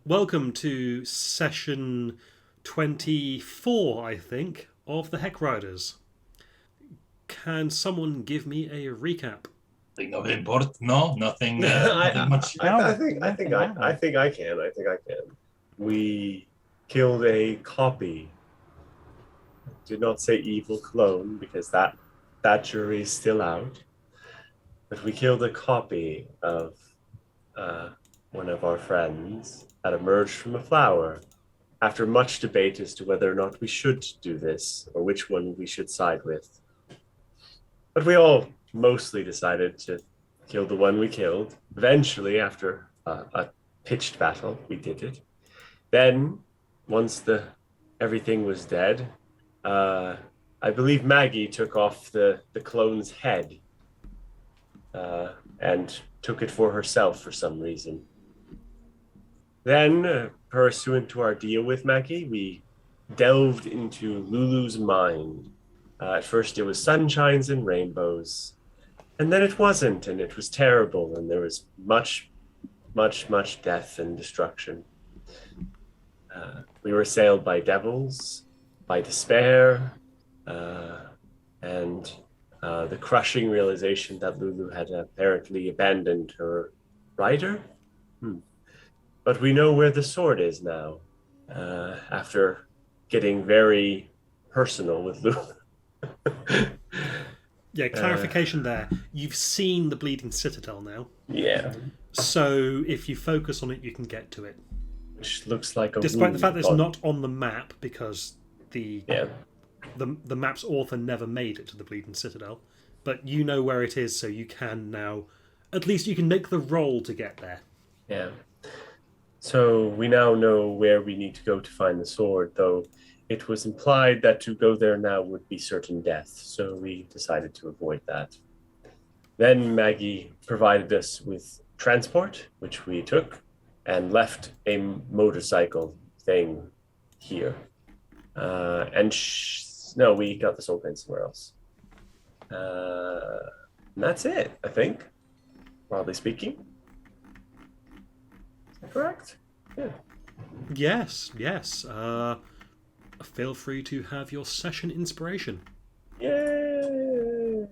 Welcome to session 24, I think, of the Heck Riders. Can someone give me a recap? Nothing of import. No, nothing. Nothing I, much. I think I can. We killed a copy. Did not say evil clone because that jury is still out. But we killed a copy of one of our friends that emerged from a flower. After much debate as to whether or not we should do this or which one we should side with. But we all mostly decided to kill the one we killed. Eventually, after a pitched battle, we did it. Then, once everything was dead, I believe Maggie took off the clone's head and took it for herself for some reason. Then, pursuant to our deal with Maggie, we delved into Lulu's mind. At first, it was sunshines and rainbows, and then it wasn't, and it was terrible, and there was much death and destruction. We were assailed by devils, by despair, and the crushing realization that Lulu had apparently abandoned her rider. But we know where the sword is now, after getting very personal with Lulu. Yeah, clarification there. You've seen the Bleeding Citadel now. Yeah. So if you focus on it, you can get to it. Which looks like a Despite the fact that it's not on the map because the map's author never made it to the Bleeding Citadel. But you know where it is, so you can now... At least you can make the roll to get there. Yeah. So we now know where we need to go to find the sword, though it was implied that to go there now would be certain death, so we decided to avoid that. Then Maggie provided us with transport, which we took, and left a motorcycle thing here. No, we got the soul coin somewhere else. And that's it, I think, broadly speaking. Is that correct? Yeah. Yes. Feel free to have your session inspiration. Yay!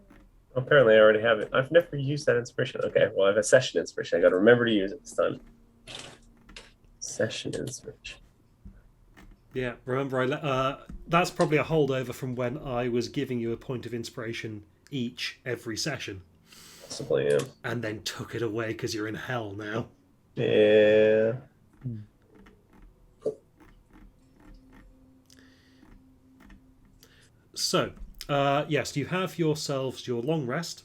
Apparently I already have it. I've never used that inspiration. Okay, well I have a session inspiration. I gotta remember to use it this time. Session inspiration. Yeah, remember, that's probably a holdover from when I was giving you a point of inspiration each every session. Possibly, yeah. And then took it away because you're in hell now. Yeah. So, yes, you have yourselves your long rest.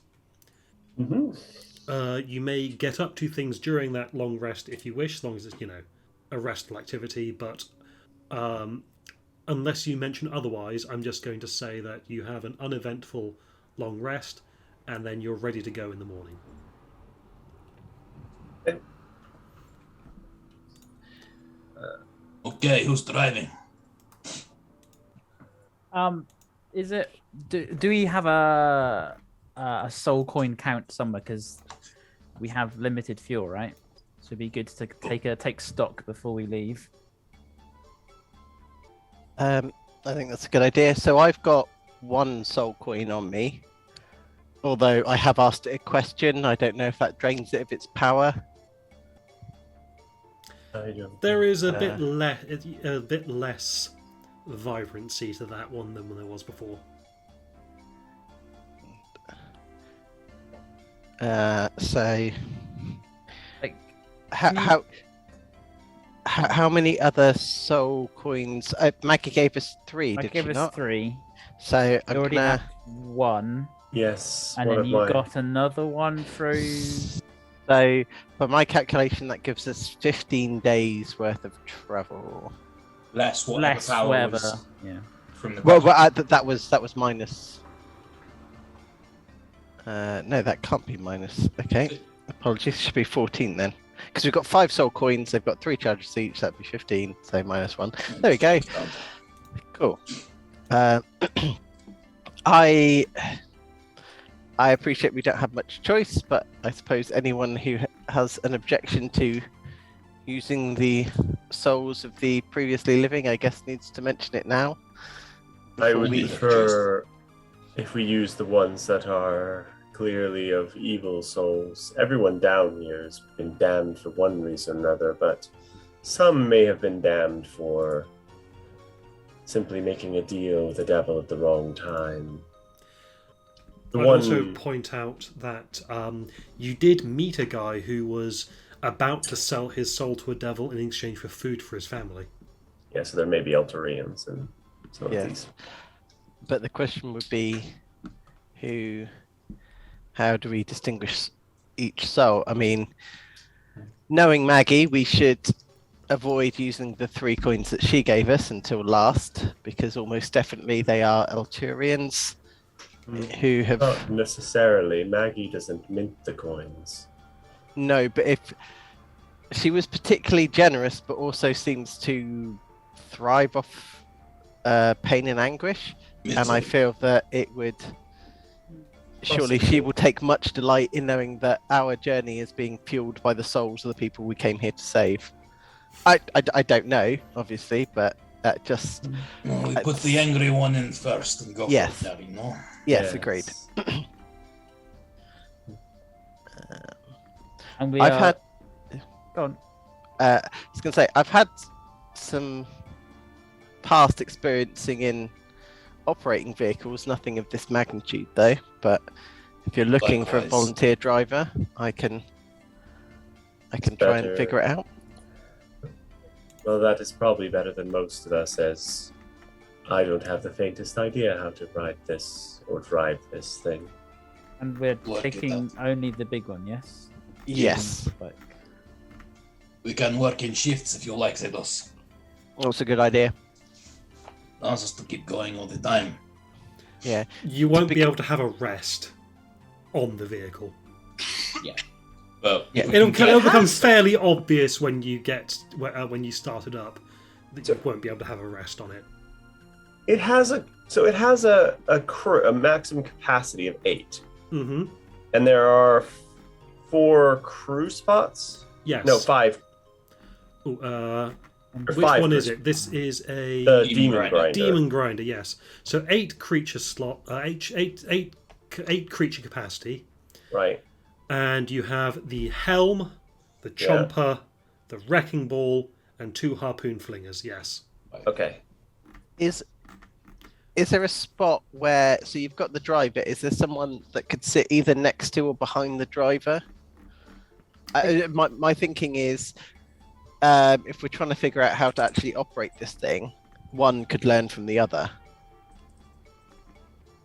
Mm-hmm. You may get up to things during that long rest if you wish, as long as it's, a restful activity, but unless you mention otherwise, I'm just going to say that you have an uneventful long rest, and then you're ready to go in the morning. Okay, who's driving? Is it? Do we have a soul coin count somewhere? Because we have limited fuel, right? So it'd be good to take stock before we leave. I think that's a good idea. So I've got one soul coin on me. Although I have asked it a question, I don't know if that drains it of its power. There is a bit less vibrancy to that one than there was before. So, Like, how many other soul coins? Maggie gave us 3, I did gave she us not? 3. So You I'm already gonna. have 1, Yes. and then you got another one through. So, by my calculation, that gives us 15 days worth of travel. Less whatever Less power whatever. was Yeah. from the. Well, that was minus. No, that can't be minus. Okay, apologies. It should be 14 then, because we've got 5 soul coins. They've got 3 charges each. That'd be 15. So minus 1. There we go. Cool. I appreciate we don't have much choice, but I suppose anyone who has an objection to using the souls of the previously living, I guess, needs to mention it now. I would we- prefer if we use the ones that are clearly of evil souls. Everyone down here has been damned for one reason or another, but some may have been damned for simply making a deal with the devil at the wrong time. I'd also point out that you did meet a guy who was about to sell his soul to a devil in exchange for food for his family. Yeah, so there may be Eltarians and some of these. But the question would be, how do we distinguish each soul? I mean, knowing Maggie, we should avoid using the 3 coins that she gave us until last, because almost definitely they are Elturians who have... Not necessarily. Maggie doesn't mint the coins. No, but if she was particularly generous, but also seems to thrive off pain and anguish, and I feel that it would... Surely she will take much delight in knowing that our journey is being fueled by the souls of the people we came here to save. I don't know, obviously, but that just... We put the angry one in first and go Yes. from there, you know? Yes, agreed. And we I've are... had... Go on. I was going to say, I've had some past experiencing in operating vehicles, nothing of this magnitude though, but if you're looking for a Likewise. volunteer driver, I can try and figure it out. Well, that is probably better than most of us, as I don't have the faintest idea how to ride this or drive this thing. And we're Work it taking only the big one, yes? Yes, Like, We can work in shifts if you like, Zedos. that's a good idea. Allows us to keep going all the time. Yeah, You won't be able to have a rest on the vehicle. But Yeah. we It'll, can it'll get- become fairly obvious when you start it up that you won't be able to have a rest on it. It has a maximum capacity of 8, Mm-hmm. and there are 4 crew spots. Yes. No, 5. Ooh, Or which 5 one crew is it? This is a The Demon demon grinder. grinder. demon grinder. Yes. So 8 creature slot. 8 creature capacity, Right. and you have the helm, the chomper, the wrecking ball, and 2 harpoon flingers. Yes. Okay. is there a spot where, so you've got the driver, is there someone that could sit either next to or behind the driver? My thinking is, if we're trying to figure out how to actually operate this thing, one could learn from the other,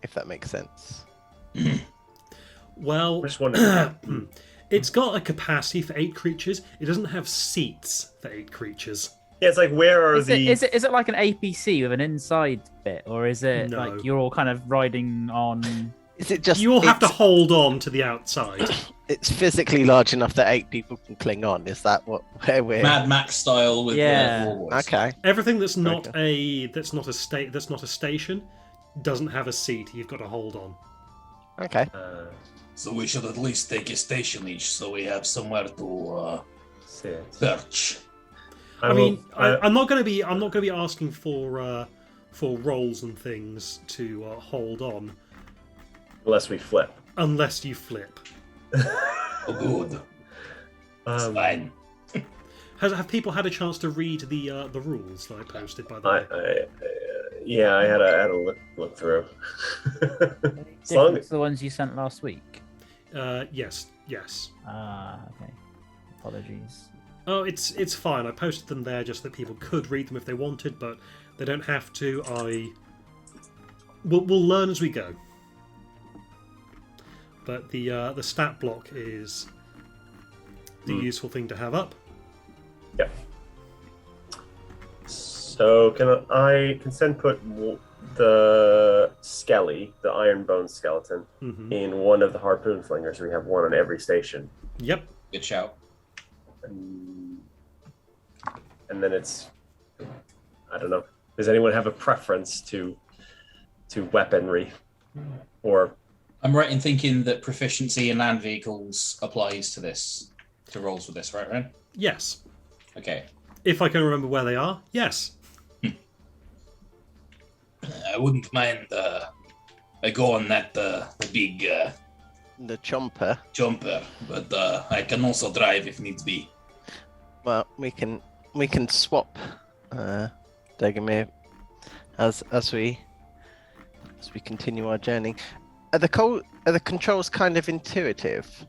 if that makes sense. Well, Which one? it's got a capacity for 8 creatures. It doesn't have seats for 8 creatures. Yeah, it's like, where are is the... it is it like an APC with an inside bit, or is it No. like you're all kind of riding on? Is it just You all have to it's- hold on to the outside. It's physically large enough that 8 people can cling on? Is that where we're? Mad Max style with Yeah. floorboards. Okay. Everything that's not Okay. that's not a station doesn't have a seat. You've got to hold on. Okay. So we should at least take a station each, so we have somewhere to sit. perch. I mean, I'm not going to be asking for rolls and things to hold on Unless we flip. unless you flip. Oh, good. It's fine. Have people had a chance to read the rules that I posted, by the way? Yeah, I had a look through. As long Different as, to the ones you sent last week. Yes. Okay. Apologies. Oh, it's fine. I posted them there just that people could read them if they wanted, but they don't have to. We'll learn as we go. But the stat block is the useful thing to have up. yeah. So can I consent put the skelly, the iron bone skeleton, in one of the harpoon flingers? We have one on every station. Yep. Good shout. And then it's, I don't know. Does anyone have a preference to weaponry, or? I'm right in thinking that proficiency in land vehicles applies to this, to rolls for this, right, Ren? Yes. Okay. If I can remember where they are, yes. I wouldn't mind I go on that the big The chomper. jumper, but I can also drive if needs be. Well, we can swap, Dagomir, as we continue our journey. Are the controls kind of intuitive?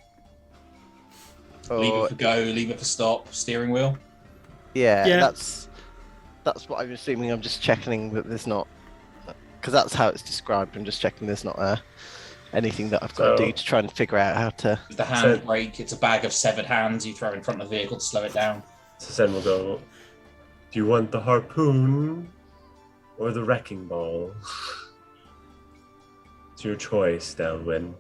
Leave Or, it for go, leave it for stop, steering wheel. yeah, Yeah. that's what I'm assuming. I'm just checking that there's not, because that's how it's described. I'm just checking there's not anything that I've got to do to try and figure out how to. With the handbrake, it's a bag of severed hands you throw in front of the vehicle to slow it down. So then we'll go. Do you want the harpoon or the wrecking ball? It's your choice, Delwyn.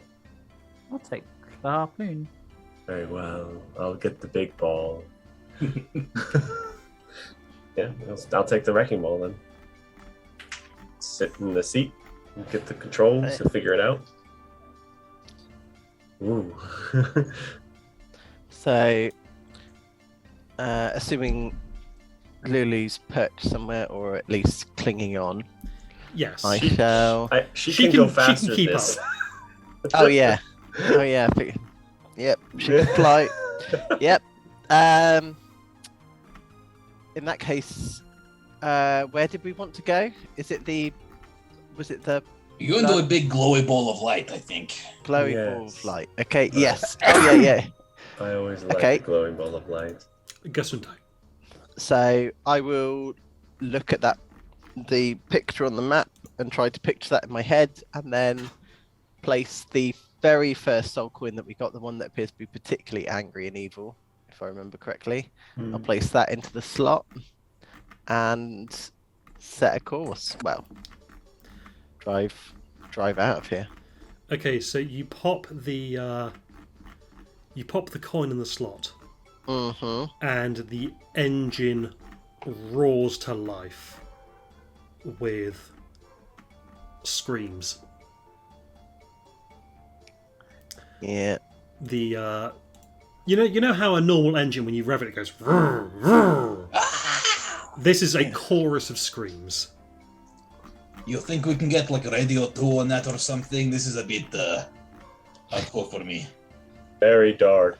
I'll take the harpoon. Very well. I'll get the big ball. Yeah, I'll take the wrecking ball then. Sit in the seat and get the controls and figure it out. Ooh. So, assuming Lulu's perched somewhere or at least clinging on, Yes. I shall. She She can can- go she can faster than keep this. Oh yeah, Yep, she can fly. Yep. In that case, where did we want to go? Was it the You're into a big glowy ball of light, I think. glowing Yes. ball of light? Okay. Yes. Oh yeah. I always like Okay. the glowing ball of light. Gesundheit. So I will look at the picture on the map, and try to picture that in my head, and then place the very first soul coin that we got, the one that appears to be particularly angry and evil, if I remember correctly. I'll place that into the slot and set a course. Well, drive out of here. Okay, so you pop the coin in the slot, Mm-hmm. and the engine roars to life with screams. Yeah. The you know how a normal engine, when you rev it, it goes. "Vroom, vroom." This is a chorus of screams. You think we can get like a radio 2 on that or something? This is a bit hardcore for me. Very dark.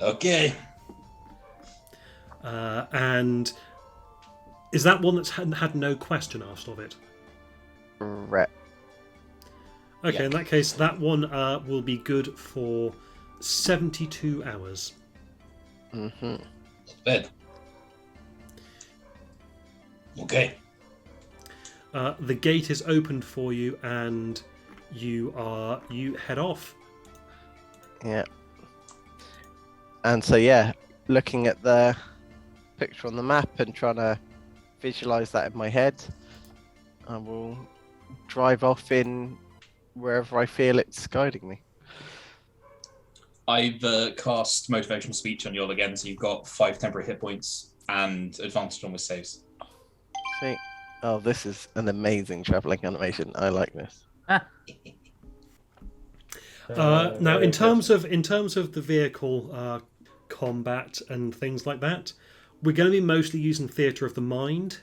Okay. And is that one that's had no question asked of it? Right. Okay, Yeah. in that case, that one will be good for 72 hours. Mm-hmm. Bed. Okay. The gate is opened for you, and you head off. Yeah. And so yeah, looking at the picture on the map and trying to visualize that in my head, I will drive off in wherever I feel it's guiding me. I've cast motivational speech on you all again, so you've got 5 temporary hit points and advantage on with saves. See? Oh, this is an amazing traveling animation. I like this. Now, in terms of the vehicle combat and things like that, we're going to be mostly using theatre of the mind,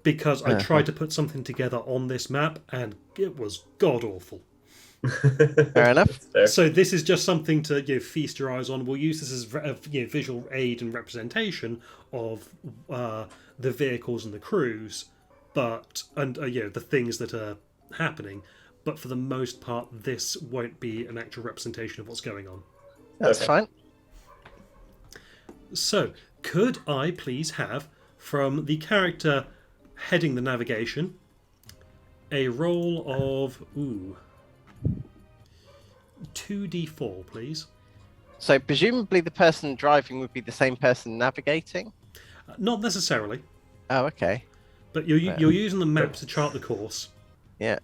because I tried to put something together on this map and it was god awful. Fair enough. Fair. So this is just something to feast your eyes on. We'll use this as visual aid and representation of the vehicles and the crews, and the things that are happening. But for the most part, this won't be an actual representation of what's going on. That's Okay. fine. So, could I please have, from the character heading the navigation, a roll of 2d4, please? So presumably the person driving would be the same person navigating? Not necessarily, Oh, okay. but you're using the map to chart the course. Yeah.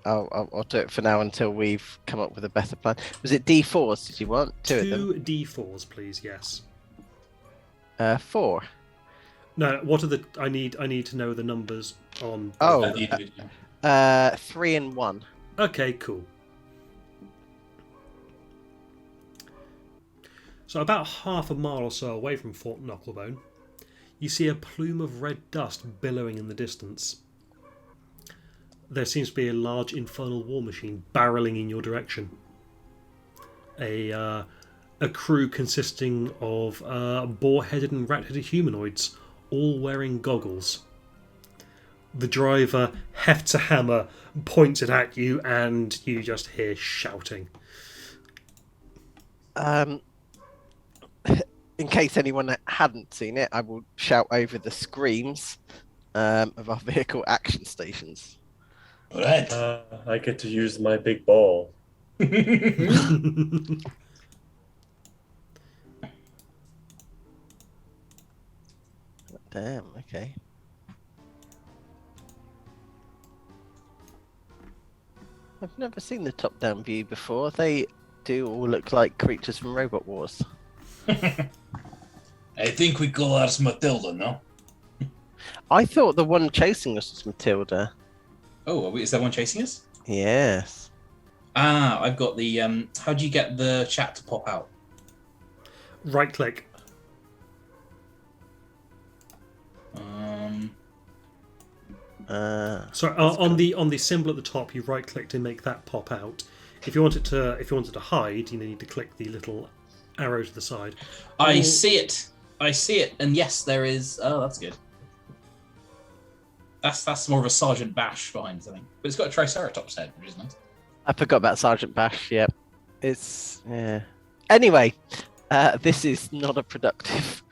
I'll do it for now until we've come up with a better plan. Was it D4s? Did you want two of them? 2d4s, please. Yes. 4. No. What are the? I need to know the numbers on. Oh. You do it. 3 and 1. Okay. Cool. So about half a mile or so away from Fort Knucklebone, you see a plume of red dust billowing in the distance. There seems to be a large infernal war machine barreling in your direction. A crew consisting of boar-headed and rat-headed humanoids, all wearing goggles. The driver hefts a hammer, points it at you, and you just hear shouting. In case anyone hadn't seen it, I will shout over the screams of our vehicle action stations. All right. I get to use my big ball. Damn, okay. I've never seen the top-down view before. They do all look like creatures from Robot Wars. I think we call ours Matilda, no? I thought the one chasing us was Matilda. Oh, is there one chasing us? Yes. I've got the... how do you get the chat to pop out? Right click. So on the symbol at the top, you right click to make that pop out. If you wanted to hide, you need to click the little arrow to the side. I see it, and yes, there is. Oh, that's good. That's more of a Sergeant Bash behind something, but it's got a Triceratops head, which is nice. I forgot about Sergeant Bash. Yep. It's yeah. Anyway, this is not a productive.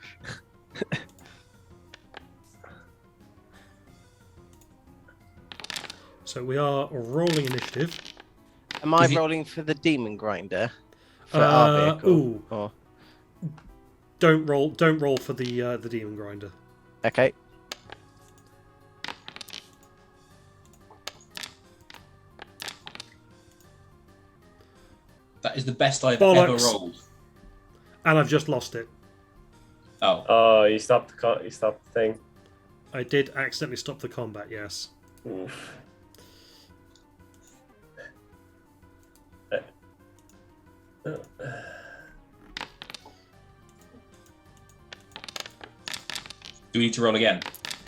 So we are rolling initiative. Am I rolling for the Demon Grinder? For our vehicle? Ooh. Or... Don't roll for the Demon Grinder. Okay. That is the best I've Bollocks. ever rolled. And I've just lost it. Oh. Oh, you stopped the thing. I did accidentally stop the combat, yes. Oof. Do we need to roll again?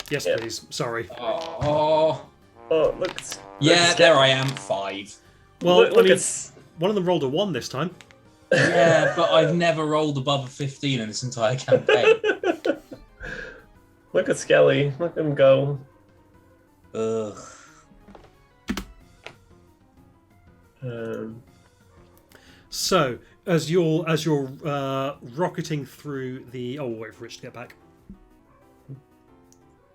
Yes, Yep. please. Sorry. Oh. Oh, look. Yeah, there I am. 5. Well, look, I mean, it's... one of them rolled a 1 this time. Yeah, but I've never rolled above a 15 in this entire campaign. Look at Skelly. Look at him go. Ugh. So, as you're rocketing through the... Oh, wait for Rich to get back.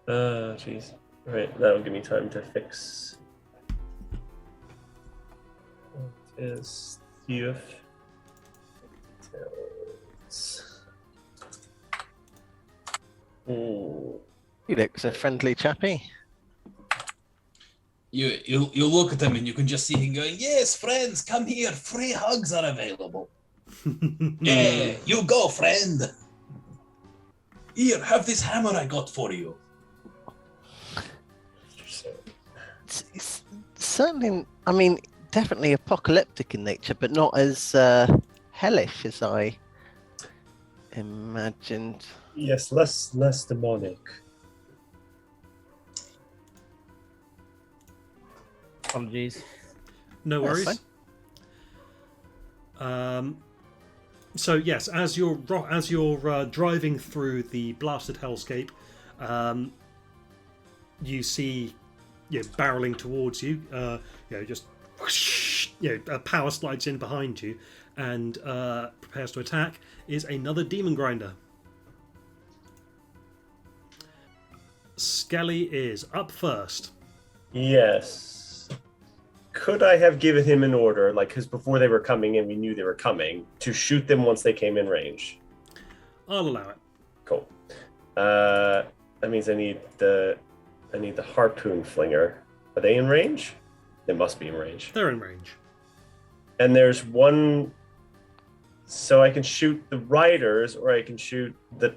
Jeez. Right, that'll give me time to fix. What is Steve? Ooh. He looks a friendly chappy. You look at him and you can just see him going, yes, friends, come here. Free hugs are available. Yeah, you go, friend. Here, have this hammer I got for you. It's certainly, I mean, definitely apocalyptic in nature, but not as hellish as I imagined. Yes, less demonic. Apologies. No That's worries. So yes, as you're driving through the blasted hellscape, you see, barreling towards you. Just whoosh, a power slides in behind you, and prepares to attack. Is another Demon Grinder. Skelly is up first. Yes. Could I have given him an order, because before they were coming in, we knew they were coming, to shoot them once they came in range? I'll allow it. Cool. That means I need the harpoon flinger. Are they in range? They must be in range. They're in range. And there's one, so I can shoot the riders, or I can shoot the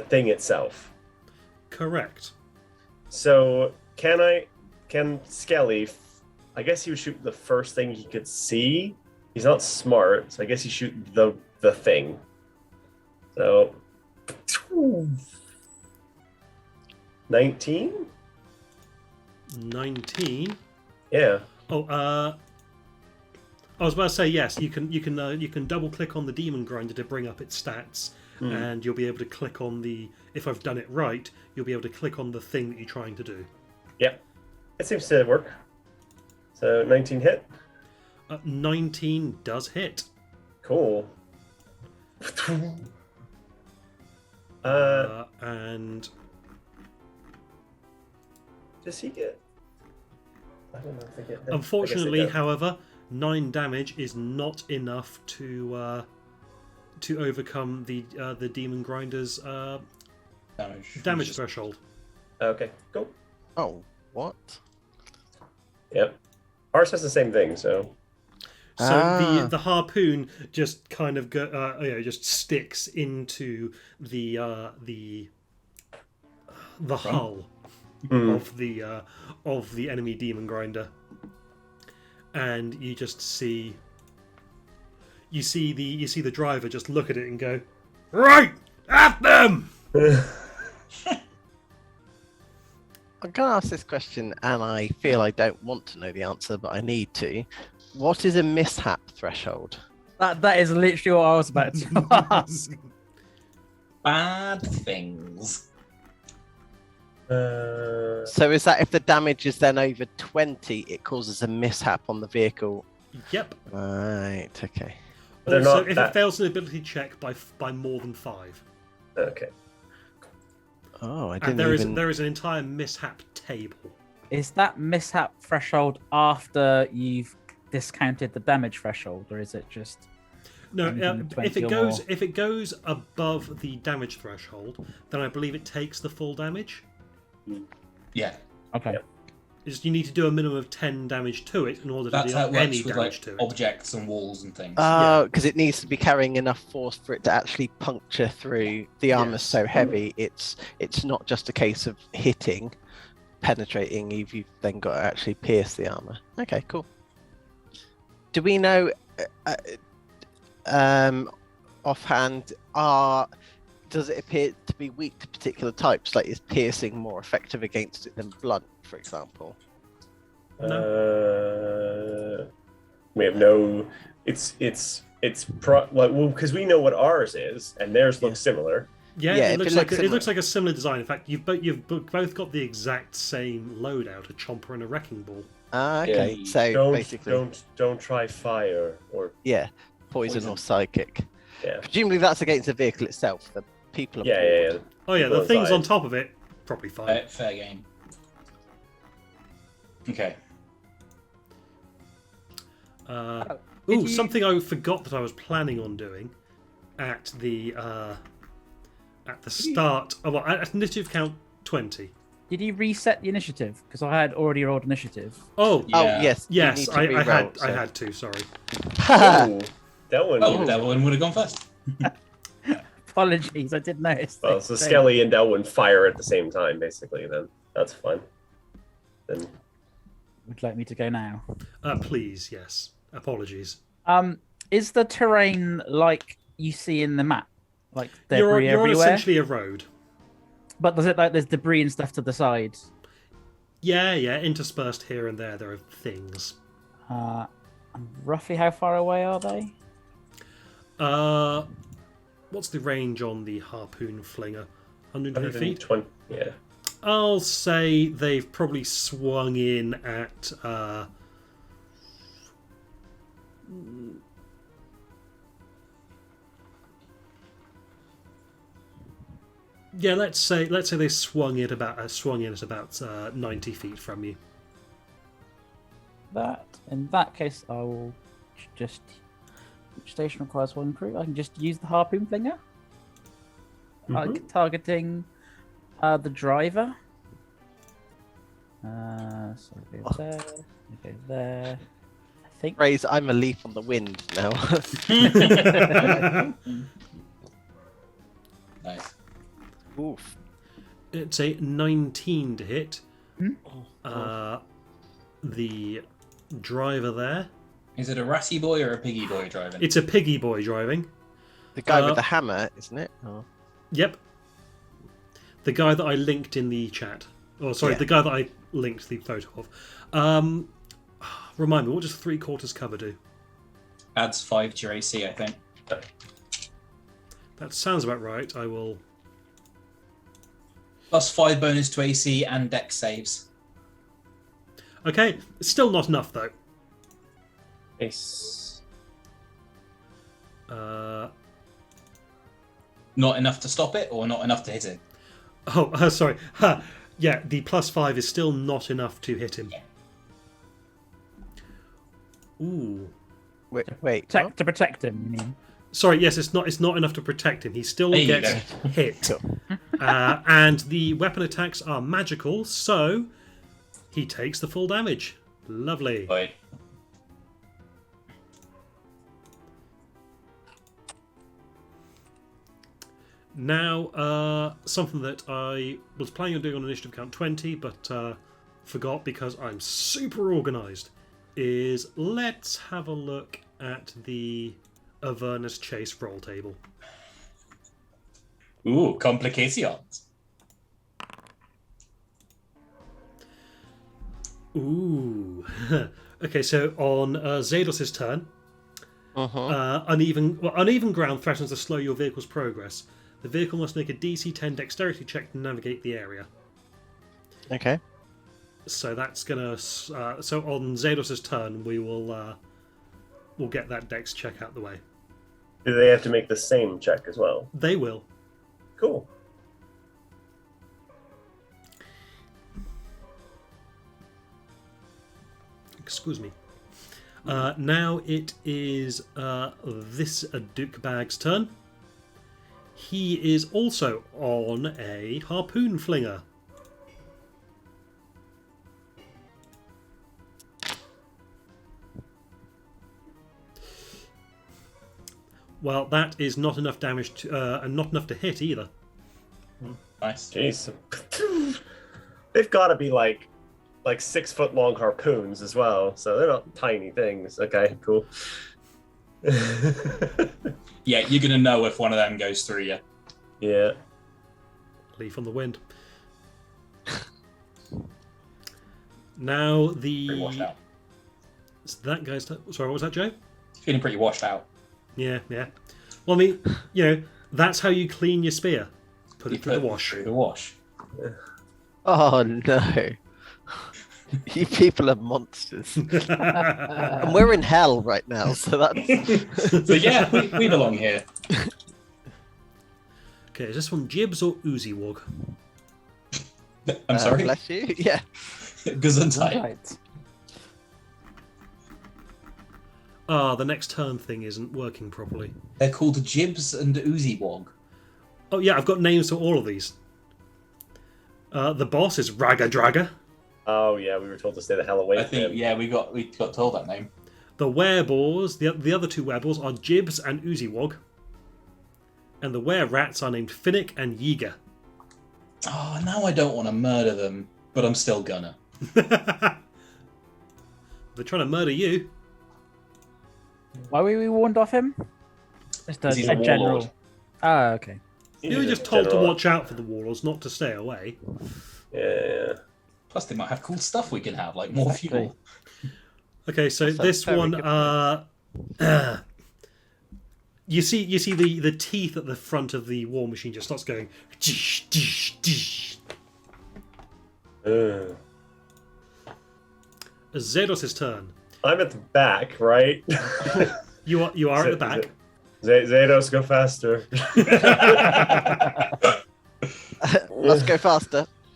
thing itself. Correct. So can Skelly? I guess he would shoot the first thing he could see. He's not smart, so I guess he shoot the thing. So 19? 19. Yeah. Oh, I was about to say yes. You can double click on the demon grinder to bring up its stats, and you'll be able to click on the. If I've done it right, you'll be able to click on the thing that you're trying to do. Yeah. It seems to work. So 19 hit. 19 does hit. Cool. And does he get? I don't know if they get. unfortunately, however, 9 damage is not enough to overcome the demon grinder's damage threshold. Okay, cool. Oh, what? Yep. Ours has the same thing, so. So the harpoon just kind of just sticks into the hull of the enemy demon grinder, and you just see the driver just look at it and go, right at them. I'm going to ask this question, and I feel I don't want to know the answer, but I need to. What is a mishap threshold? That is literally what I was about to ask. Bad things. So is that if the damage is then over 20, it causes a mishap on the vehicle? Yep. Right, okay. Also, if it fails an ability check by more than 5. Okay. Oh, I And didn't there is an entire mishap table. Is that mishap threshold after you've discounted the damage threshold, or is it just No, if it more? goes above the damage threshold, then I believe it takes the full damage. Yeah. Okay. Yep. Is you need to do a minimum of 10 damage to it in order to That's do how it any works with damage to it. objects and walls and things. because it needs to be carrying enough force for it to actually puncture through. The armor's Yes. so heavy, it's not just a case of hitting, penetrating. You've then got to actually pierce the armor. Okay, cool. Do we know offhand? Does it appear to be weak to particular types? Like, is piercing more effective against it than blunt, for example? We have no. It's because we know what ours is, and theirs looks similar. Yeah, Yeah, it if looks it like looks it looks like a similar design. In fact, you've both got the exact same loadout: a chomper and a wrecking ball. Okay, Yeah. so basically, Don't try fire or yeah, poison or psychic. yeah. Presumably that's against the vehicle itself. The people are Yeah. Oh yeah, People the things on inside. top of it probably fine. Fair game. Okay. Something I forgot that I was planning on doing at the start. Oh, well, at initiative count 20. Did you reset the initiative? Because I had already rolled initiative. Oh, Yeah. Oh yes, you yes, need to I re-roll, had so- I had to. Sorry. Ooh, that one. Oh, that one would have gone first. Apologies, I did notice. Well, so Skelly and Delwyn fire at the same time, basically. Then that's fun. Then Would you like me to go now? Please, yes. Apologies. Is the terrain like you see in the map, like You're debris everywhere? essentially a road. But does it like there's debris and stuff to the side? Yeah, interspersed here and there are things. And roughly how far away are they? What's the range on the harpoon flinger? 120 feet? 120. Yeah. I'll say they've probably swung in at let's say they swung in at about 90 feet from you. In that case, I will just. Each station requires one crew. I can just use the harpoon flinger. Like targeting the driver. So go there. Go there. I think. Raise, I'm a leaf on the wind now. Nice. Oof. It's a 19 to hit. The driver there. Is it a ratty boy or a piggy boy driving? It's a piggy boy driving. The guy with the hammer, isn't it? Oh. Yep. The guy that I linked in the chat. Oh, sorry, the guy that I linked the photo of. Remind me, what does 3/4 cover do? Adds 5 to your AC, I think. That sounds about right. I will... Plus 5 bonus to AC and dex saves. Okay, it's still not enough, though. Ace. Not enough to stop it, or not enough to hit it? Oh, sorry. Yeah, the +5 is still not enough to hit him. Yeah. Ooh. Wait. To protect him, you mean? Sorry, yes, it's not enough to protect him. He still gets hit. And the weapon attacks are magical, so he takes the full damage. Lovely. Right. Now, something that I was planning on doing on initiative count 20, but forgot because I'm super organised, is let's have a look at the Avernus Chase roll table. Ooh, complications. Ooh. Okay, so on Zados's turn, uneven ground threatens to slow your vehicle's progress. The vehicle must make a DC 10 dexterity check to navigate the area. Okay. So that's gonna. So on Zados's turn, we'll get that dex check out the way. Do they have to make the same check as well? They will. Cool. Excuse me. Now it is this Duke Bag's turn. He is also on a harpoon flinger. Well, that is not enough damage to, and not enough to hit either. Nice. Jeez. They've got to be like 6 foot long harpoons as well, so they're not tiny things. Okay, cool. Yeah, you're gonna know if one of them goes through you. Yeah. Leaf on the wind. Now Pretty washed out. So that guy's turn. Sorry, what was that, Joe? Feeling pretty washed out. Yeah. Well, I mean, that's how you clean your spear. Put it through the wash. Through the wash. Oh no. You people are monsters. And we're in hell right now, so that's... So yeah, we belong here. Okay, is this from Jibs or Oozy Wog? I'm sorry? Bless you. Yeah. Gesundheit. Right. Ah, the next turn thing isn't working properly. They're called Jibs and Oozy Wog. Oh yeah, I've got names for all of these. The boss is Raga Draga. Oh yeah, we were told to stay the hell away I from think, him. yeah, we got told that name. The wereballs, the other two wereballs are Jibs and Oozy Wog. And the were-rats are named Finnick and Yiga. Oh, now I don't want to murder them, but I'm still gonna. They're trying to murder you. Why were we warned off him? Just He's a a general. warlord. Oh, okay. You were just told to watch out for the warlords, not to stay away. Yeah. Plus, they might have cool stuff we can have, like more fuel. Okay, so That's a this one, very you see the teeth at the front of the war machine just starts going. Zados's turn. I'm at the back, right? You are at the back. Zados, go faster.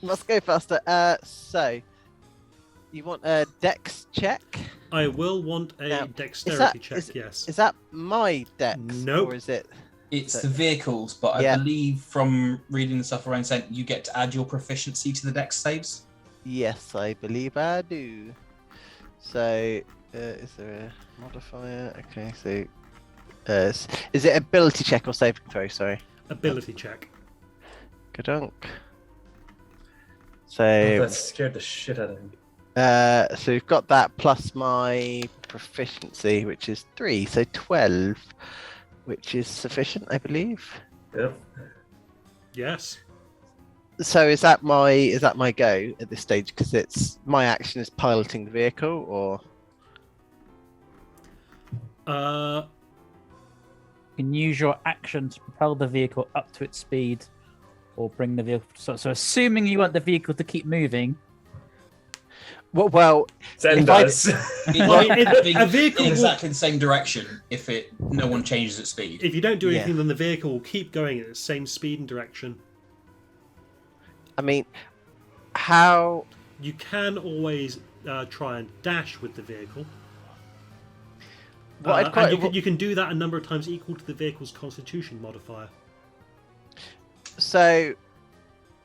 Must go faster. So, you want a dex check? I will want a Now, dexterity check. Yes. Is that my dex? Nope. Or is it? It's the vehicles, but I believe from reading the stuff around sent, you get to add your proficiency to the dex saves. Yes, I believe I do. So, is there a modifier? Okay, so is it ability check or saving throw? Sorry. Ability check. Gadunk. So That scared the shit out of him. so we've got that plus my proficiency, which is 3, so 12, which is sufficient, I believe. Yep. Yes. So is that my go at this stage? Because it's my action is piloting the vehicle, or Uh, You can use your action to propel the vehicle up to its speed, or bring the vehicle. So assuming you want the vehicle to keep moving. well, Send If I- us. a vehicle in will- exactly the same direction if no one changes its speed. if you don't do Yeah. anything, then the vehicle will keep going at the same speed and direction. I mean, how? You can always try and dash with the vehicle. What I'd And quite, you can do that a number of times equal to the vehicle's constitution modifier. So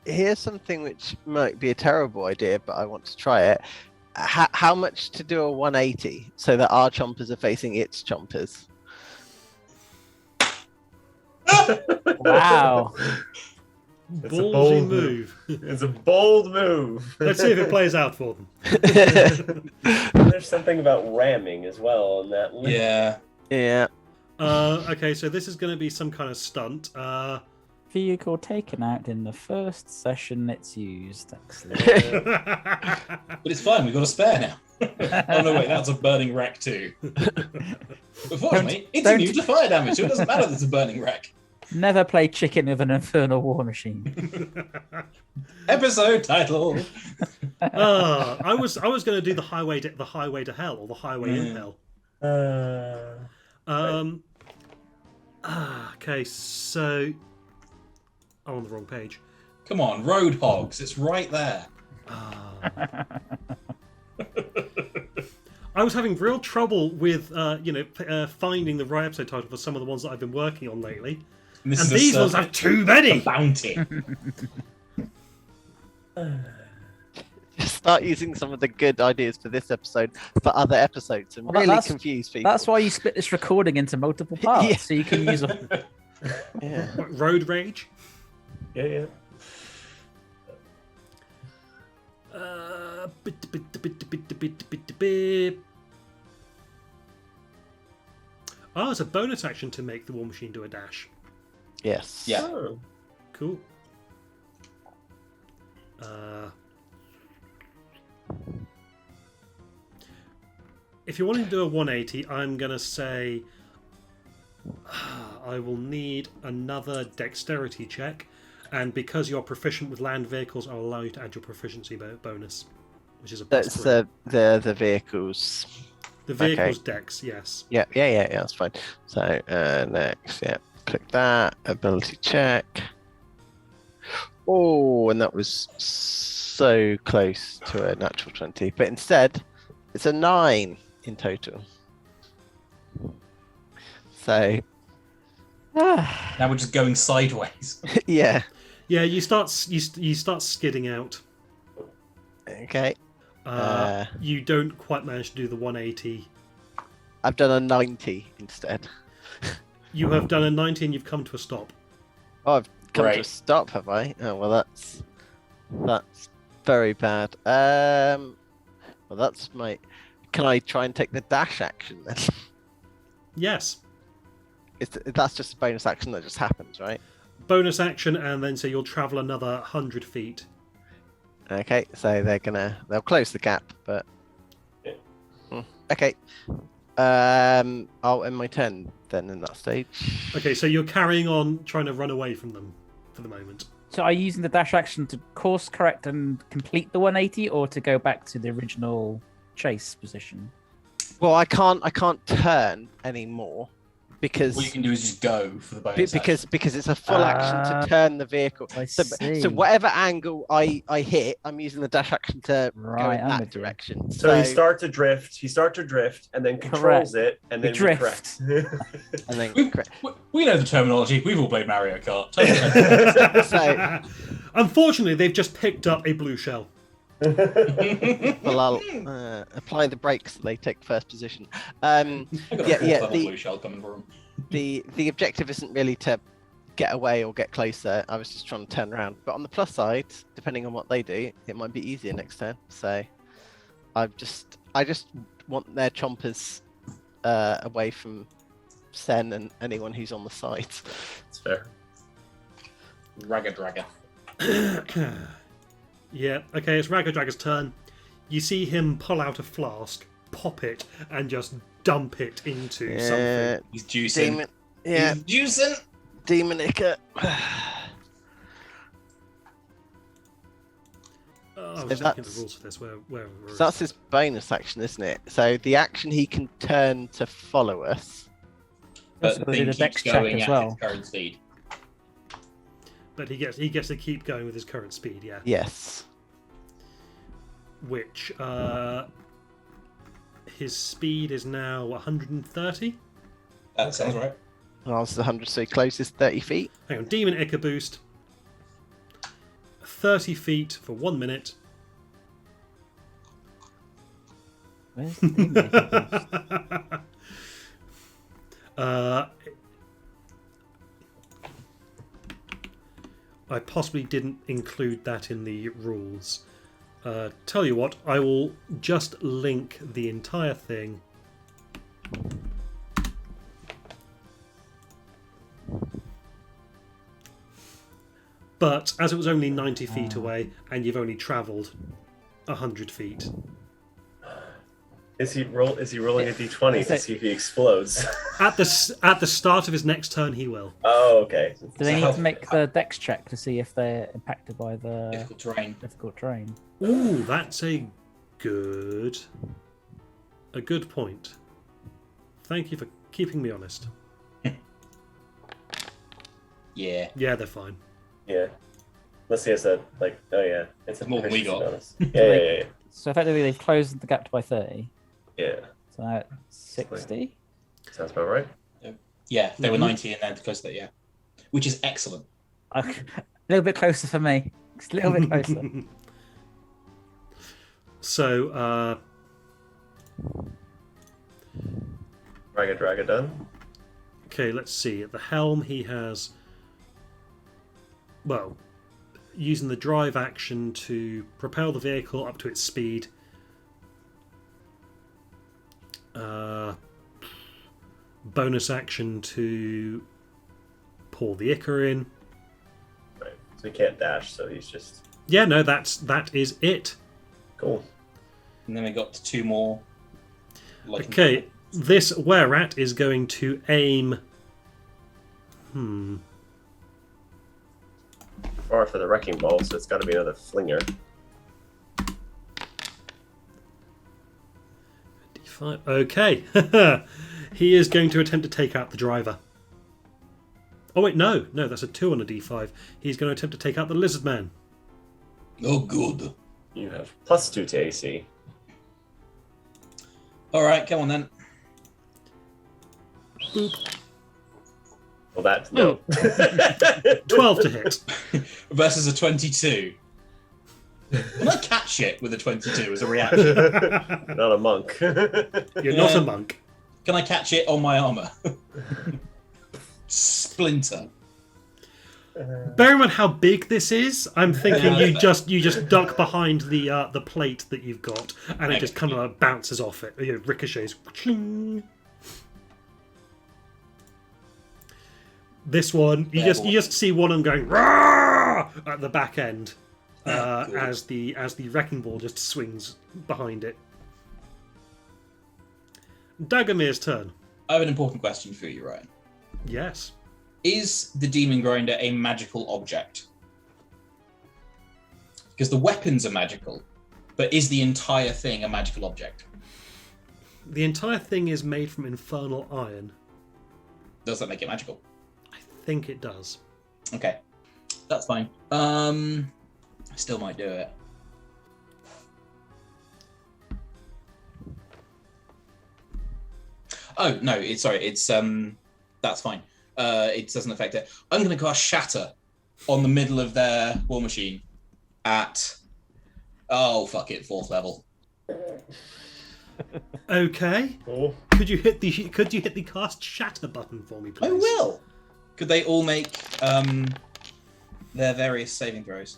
here's something which might be a terrible idea, but I want to try it. How much to do a 180 so that our chompers are facing its chompers? Wow. It's a Ballsy bold move. It's a bold move. Let's see if it plays out for them. There's something about ramming as well on that list. Yeah. Yeah. Okay, so this is going to be some kind of stunt. Vehicle taken out in the first session it's used. Excellent. But it's fine, we've got a spare now. Oh no, wait, that's a burning wreck too. Unfortunately, it's don't- immune to fire damage, so it doesn't matter that it's a burning wreck. Never play chicken with an infernal war machine. Episode title. I was going to do the highway to hell or the highway in hell. Okay, so I'm on the wrong page. Come on, Road Hogs, it's right there. I was having real trouble with finding the right episode title for some of the ones that I've been working on lately, And, this and is these a ones have too many. bounty. Just start using some of the good ideas for this episode for other episodes and Well, really that's- confuse people. That's why you split this recording into multiple parts, Yeah. so you can use a... Yeah. What, Road Rage. Yeah. Oh, it's a bonus action to make the War Machine do a dash. Yes. Yeah. Oh. Cool. If you're wanting to do a 180, I'm going to say I will need another dexterity check, and because you're proficient with land vehicles, I'll allow you to add your proficiency bonus, which is a plus That's 3. the vehicles. The vehicle's okay. dex, yes. Yeah, that's fine. So next, click that ability check. Oh, and that was so close to a natural 20, but instead it's a 9 in total. So Now we're just going sideways. yeah, Yeah, you start skidding out. okay. You don't quite manage to do the 180. I've done a 90 instead. You have done a 90 and you've come to a stop. Oh, I've come to a Right. stop, have I? Oh well, that's very bad. Well, that's my. Can I try and take the dash action then? Yes. That's just a bonus action that just happens, right? Bonus action, and then so you'll travel another 100 feet. Okay, so they'll close the gap, but okay. I'll end my turn then in that stage. Okay, so you're carrying on trying to run away from them for the moment. So are you using the dash action to course correct and complete the 180, or to go back to the original chase position? Well, I can't turn anymore because What you can do is just go for the bonus action. because it's a full action to turn the vehicle. I So see. whatever angle I hit, I'm using the dash action to go Right, in I'm that with you. direction. So he starts to drift, and then controls it, and then Drift. correct. and then We know the terminology. We've all played Mario Kart. so Unfortunately, they've just picked up a blue shell. well, I'll apply the brakes so they take first position. I've got Yeah, a yeah, level the- blue shell coming for him. the objective isn't really to get away or get closer. I was just trying to turn around. But on the plus side, depending on what they do, it might be easier next turn. So I just want their chompers away from Sen and anyone who's on the side. It's fair. Ragga. Yeah, okay, it's Ragga-Dragga's turn. You see him pull out a flask, pop it, and just dump it into something. He's juicing. Demon, yeah, He's juicing. Demonica. I So was looking at the that's- rules for this. Where So that's his bonus action, isn't it? So the action he can turn to follow us. But Also the did thing a keeps dex check going as at well. its current speed. But he gets to keep going with his current speed, yeah. Yes. Which his speed is now 130. That sounds right. Last 100, so he closes 30 feet. Hang on, Demon Ica boost. 30 feet for 1 minute. Where's the demon? I possibly didn't include that in the rules. Tell you what, I will just link the entire thing. But as it was only 90 feet away and you've only travelled 100 feet. Is he rolling a d20 to see if he explodes? At the start of his next turn, he will. Oh, okay. Do they need to make the dex check to see if they're impacted by the Difficult terrain. Ooh, that's a good point. Thank you for keeping me honest. Yeah. Yeah, they're fine. Yeah. Let's see. It's a it's a More than we proficiency got. bonus. Yeah. So effectively, they've closed the gap by 30. Yeah. So now it's 60. Sounds about right. Yeah, they were Mhm. 90 and then close to that, yeah. Which is excellent. Okay. A little bit closer for me. Just a little bit closer. So, Ragga done. okay, let's see. At the helm, he has, well, using the drive action to propel the vehicle up to its speed. Bonus action to pour the Ica in. Right. So he can't dash, so he's just Yeah, no, that is it. cool. And then we got 2 more. Okay, this Wererat is going to aim. Or for the wrecking ball, so it's got to be another flinger. D5. Okay, he is going to attempt to take out the driver. Oh wait, no, that's a 2 on a D5. He's going to attempt to take out the lizard man. Oh, good. You have +2 to AC. Alright, come on then. Well, that's no. 12 to hit. Versus a 22. Can I catch it with a 22 as a reaction? Not a monk. You're not a monk. Can I catch it on my armor? Splinter. Bear in mind how big this is. I'm thinking Yeah, you just duck behind the plate that you've got, and it just kind of bounces off it. You know, ricochets. Ching. This one, you just see one of them going "Rah!" at the back end as the wrecking ball just swings behind it. Dagomir's turn. I have an important question for you, Ryan. Yes. Is the Demon Grinder a magical object? Because the weapons are magical, but is the entire thing a magical object? The entire thing is made from infernal iron. Does that make it magical? I think it does. Okay, that's fine. I still might do it. Oh no, it's that's fine. It doesn't affect it. I'm going to cast Shatter on the middle of their war machine at 4th level. Okay. Cool. Could you hit the cast shatter button for me, please? I will. Could they all make their various saving throws?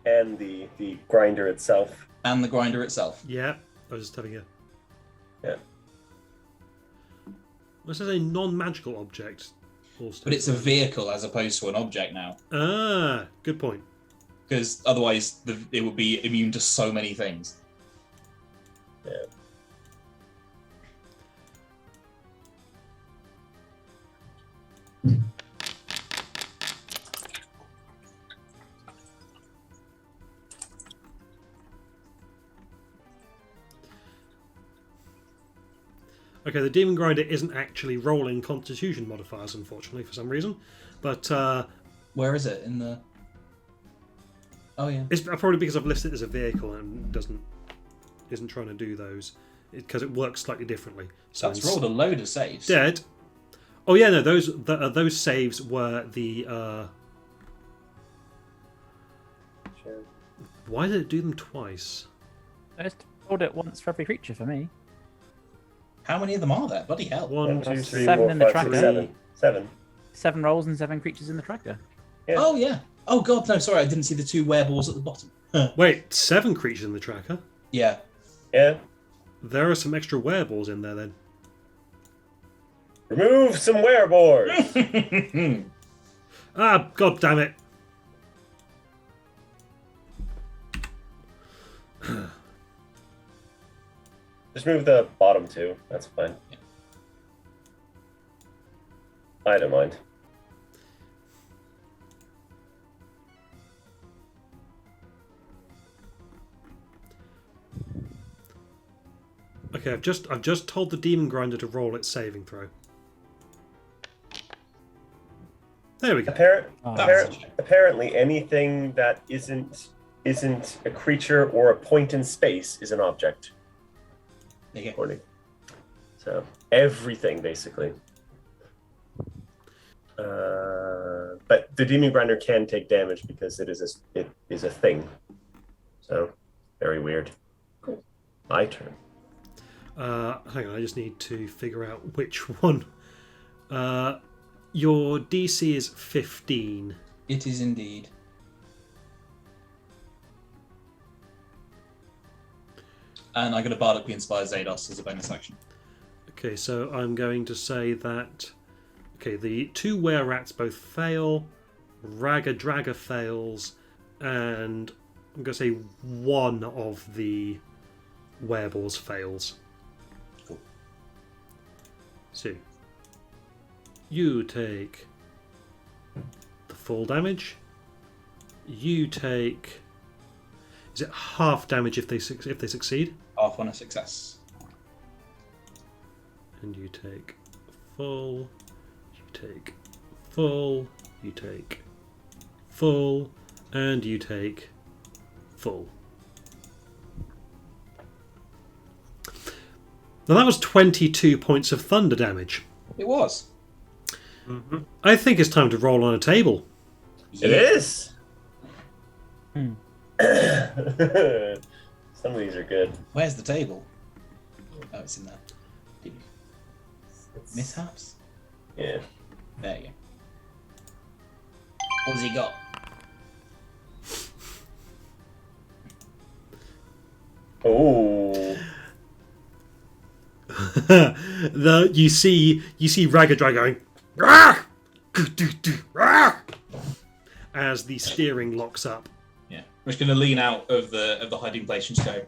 And the grinder itself. And the grinder itself. Yeah. I was just having a. Yeah. This is a non-magical object. But it's a vehicle as opposed to an object now. Ah, good point. Because otherwise it would be immune to so many things. Yeah. Okay, the Demon Grinder isn't actually rolling Constitution modifiers, unfortunately, for some reason. But where is it in the? Oh yeah. It's probably because I've listed it as a vehicle and isn't trying to do those because it works slightly differently. So That's rolled a load of saves. Dead. Oh yeah, no, those saves were the. Why did it do them twice? I just rolled it once for every creature for me. How many of them are there? Bloody hell. 1, 2, 3, 7 4, in the 5, tracker. 6, 7. 7. 7 rolls and 7 creatures in the tracker. Yeah. Oh yeah. Oh god, no, sorry, I didn't see the 2 wereballs at the bottom. Wait, 7 creatures in the tracker? Yeah. Yeah. There are some extra wereballs in there then. Remove some wereballs. Ah, god damn it. Just move the bottom 2. That's fine. Yeah. I don't mind. Okay, I've just told the Demon Grinder to roll its saving throw. There we go. Apparently, anything that isn't a creature or a point in space is an object. Okay. So everything basically. But the Demon Grinder can take damage because it is a thing. So very weird. Cool. My turn. Hang on, I just need to figure out which one. Your DC is 15. It is indeed. And I'm going to bardically inspire Zados as a bonus action. Okay, so I'm going to say that. Okay, the 2 were-rats both fail, Ragga-Dragga fails, and I'm going to say one of the wereballs fails. Cool. So, you take the full damage. You take. Is it half damage if they succeed? Half on a success. And you take full. You take full. You take full. And you take full. Now that was 22 points of thunder damage. It was. Mm-hmm. I think it's time to roll on a table. It is. Hmm. Some of these are good. Where's the table? Oh, it's in there. Mishaps? Yeah. There you go. What's he got? Oh. You see Ragga-Dragga going "Rah! Rah!" as the steering locks up. Yeah. I'm just going to lean out of the hiding place and just go.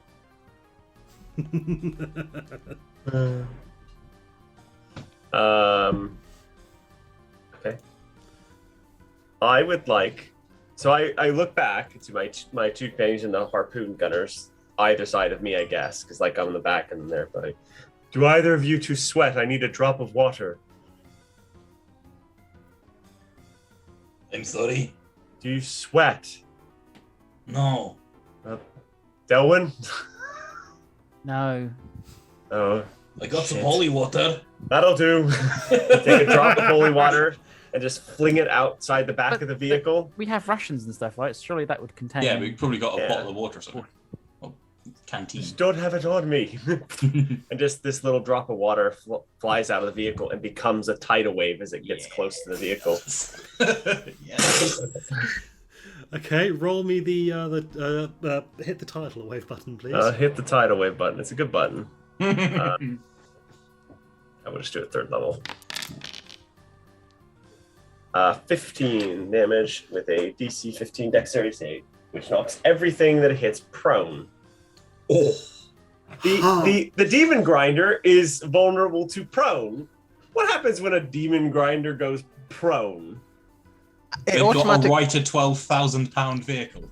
Okay. I would like. So I look back to my 2 companions and the harpoon gunners either side of me, I guess, because like I'm in the back and they're like, do either of you 2 sweat? I need a drop of water. I'm sorry. Do you sweat? No. Delwyn? No. Oh. I got some shit. holy water. That'll do. Take a drop of holy water and just fling it outside the back of the vehicle. We have rations and stuff, right? Surely that would contain. Yeah, we probably got a Yeah. bottle of water or something. Or canteen. Just don't have it on me. And just this little drop of water flies out of the vehicle and becomes a tidal wave as it gets close to the vehicle. Yes. Okay, roll me the hit the tidal wave button, please. Hit the tidal wave button. It's a good button. I will just do a 3rd level. 15 damage with a DC 15 dexterity save, which knocks everything that it hits prone. Oh. The demon grinder is vulnerable to prone. What happens when a demon grinder goes prone? They've got a right to £12,000 vehicle.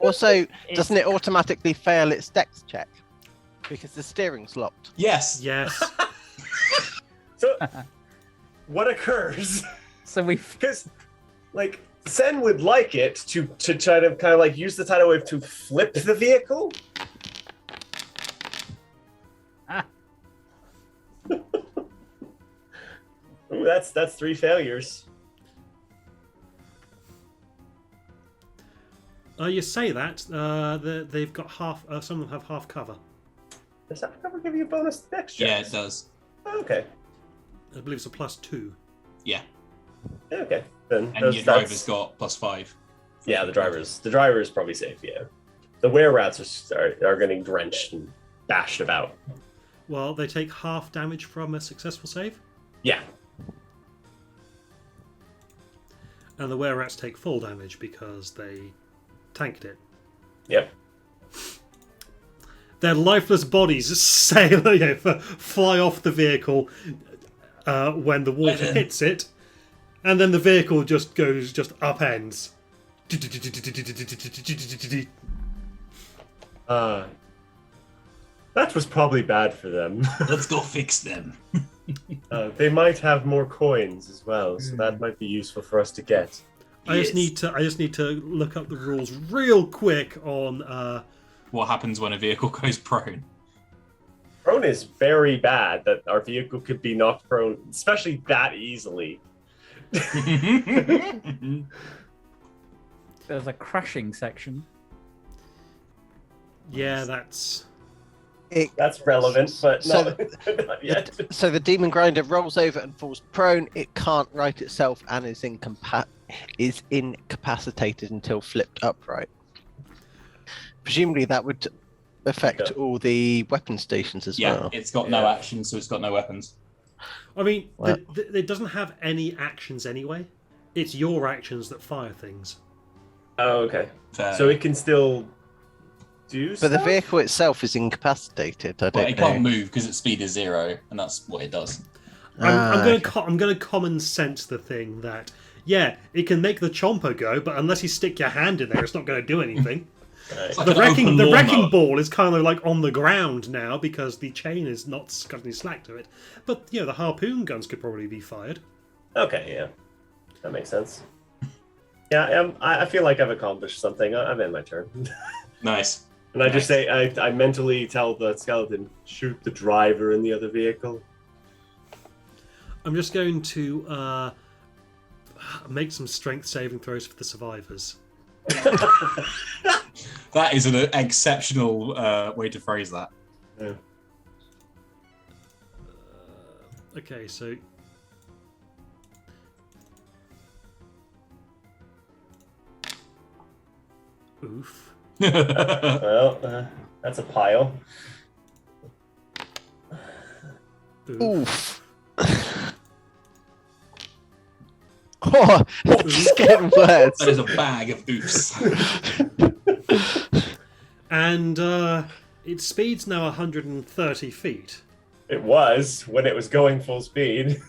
Also, doesn't it automatically fail its dex check? Because the steering's locked. Yes. Yes. So, what occurs? So Because, like, Sen would like it to try to kind of like use the tidal wave to flip the vehicle. Ooh, that's 3 failures. You say that. They've got half. Some of them have half cover. Does that cover give you a bonus to dex checks? Yeah, it does. Okay. I believe it's a +2. Yeah. Okay. Then And your driver's got +5. Yeah, the driver is probably safe. Yeah. The were-rats are getting drenched and bashed about. Well, they take half damage from a successful save, Yeah. and the were-rats take full damage because they tanked it. Yep. Their lifeless bodies sail, fly off the vehicle when the water hits it, and then the vehicle just upends. That was probably bad for them. Let's go fix them. They might have more coins as well, so that might be useful for us to get. I just need to look up the rules real quick on What happens when a vehicle goes prone? Prone is very bad that our vehicle could be knocked prone, especially that easily. There's a crashing section. Yeah, that's relevant, but So not yet. So the demon grinder rolls over and falls prone. It can't right itself and is incapacitated until flipped upright. Presumably that would affect all the weapon stations as well. Yeah, it's got no action, so it's got no weapons. I mean, Well- it doesn't have any actions anyway. It's your actions that fire things. Oh, okay. Fair. So it can still do But stuff? the vehicle itself is incapacitated. I But don't it know. can't move because its speed is 0, and that's what it does. I'm gonna common sense the thing that it can make the chomper go, but unless you stick your hand in there, it's not going to do anything. Right. It's like The an open wrecking lawnmower. ball is kind of like on the ground now because the chain is not got any slack to it. But the harpoon guns could probably be fired. Okay, yeah. That makes sense. Yeah, I feel like I've accomplished something. I'm in my turn. Nice. And I just say, I mentally tell the skeleton, shoot the driver in the other vehicle. I'm just going to make some strength saving throws for the survivors. That is an exceptional way to phrase that. Yeah. Okay, so oof. Well, that's a pile. Oof. Oh, it's getting worse. That is a bag of oofs. And its speed's now 130 feet. It was when it was going full speed.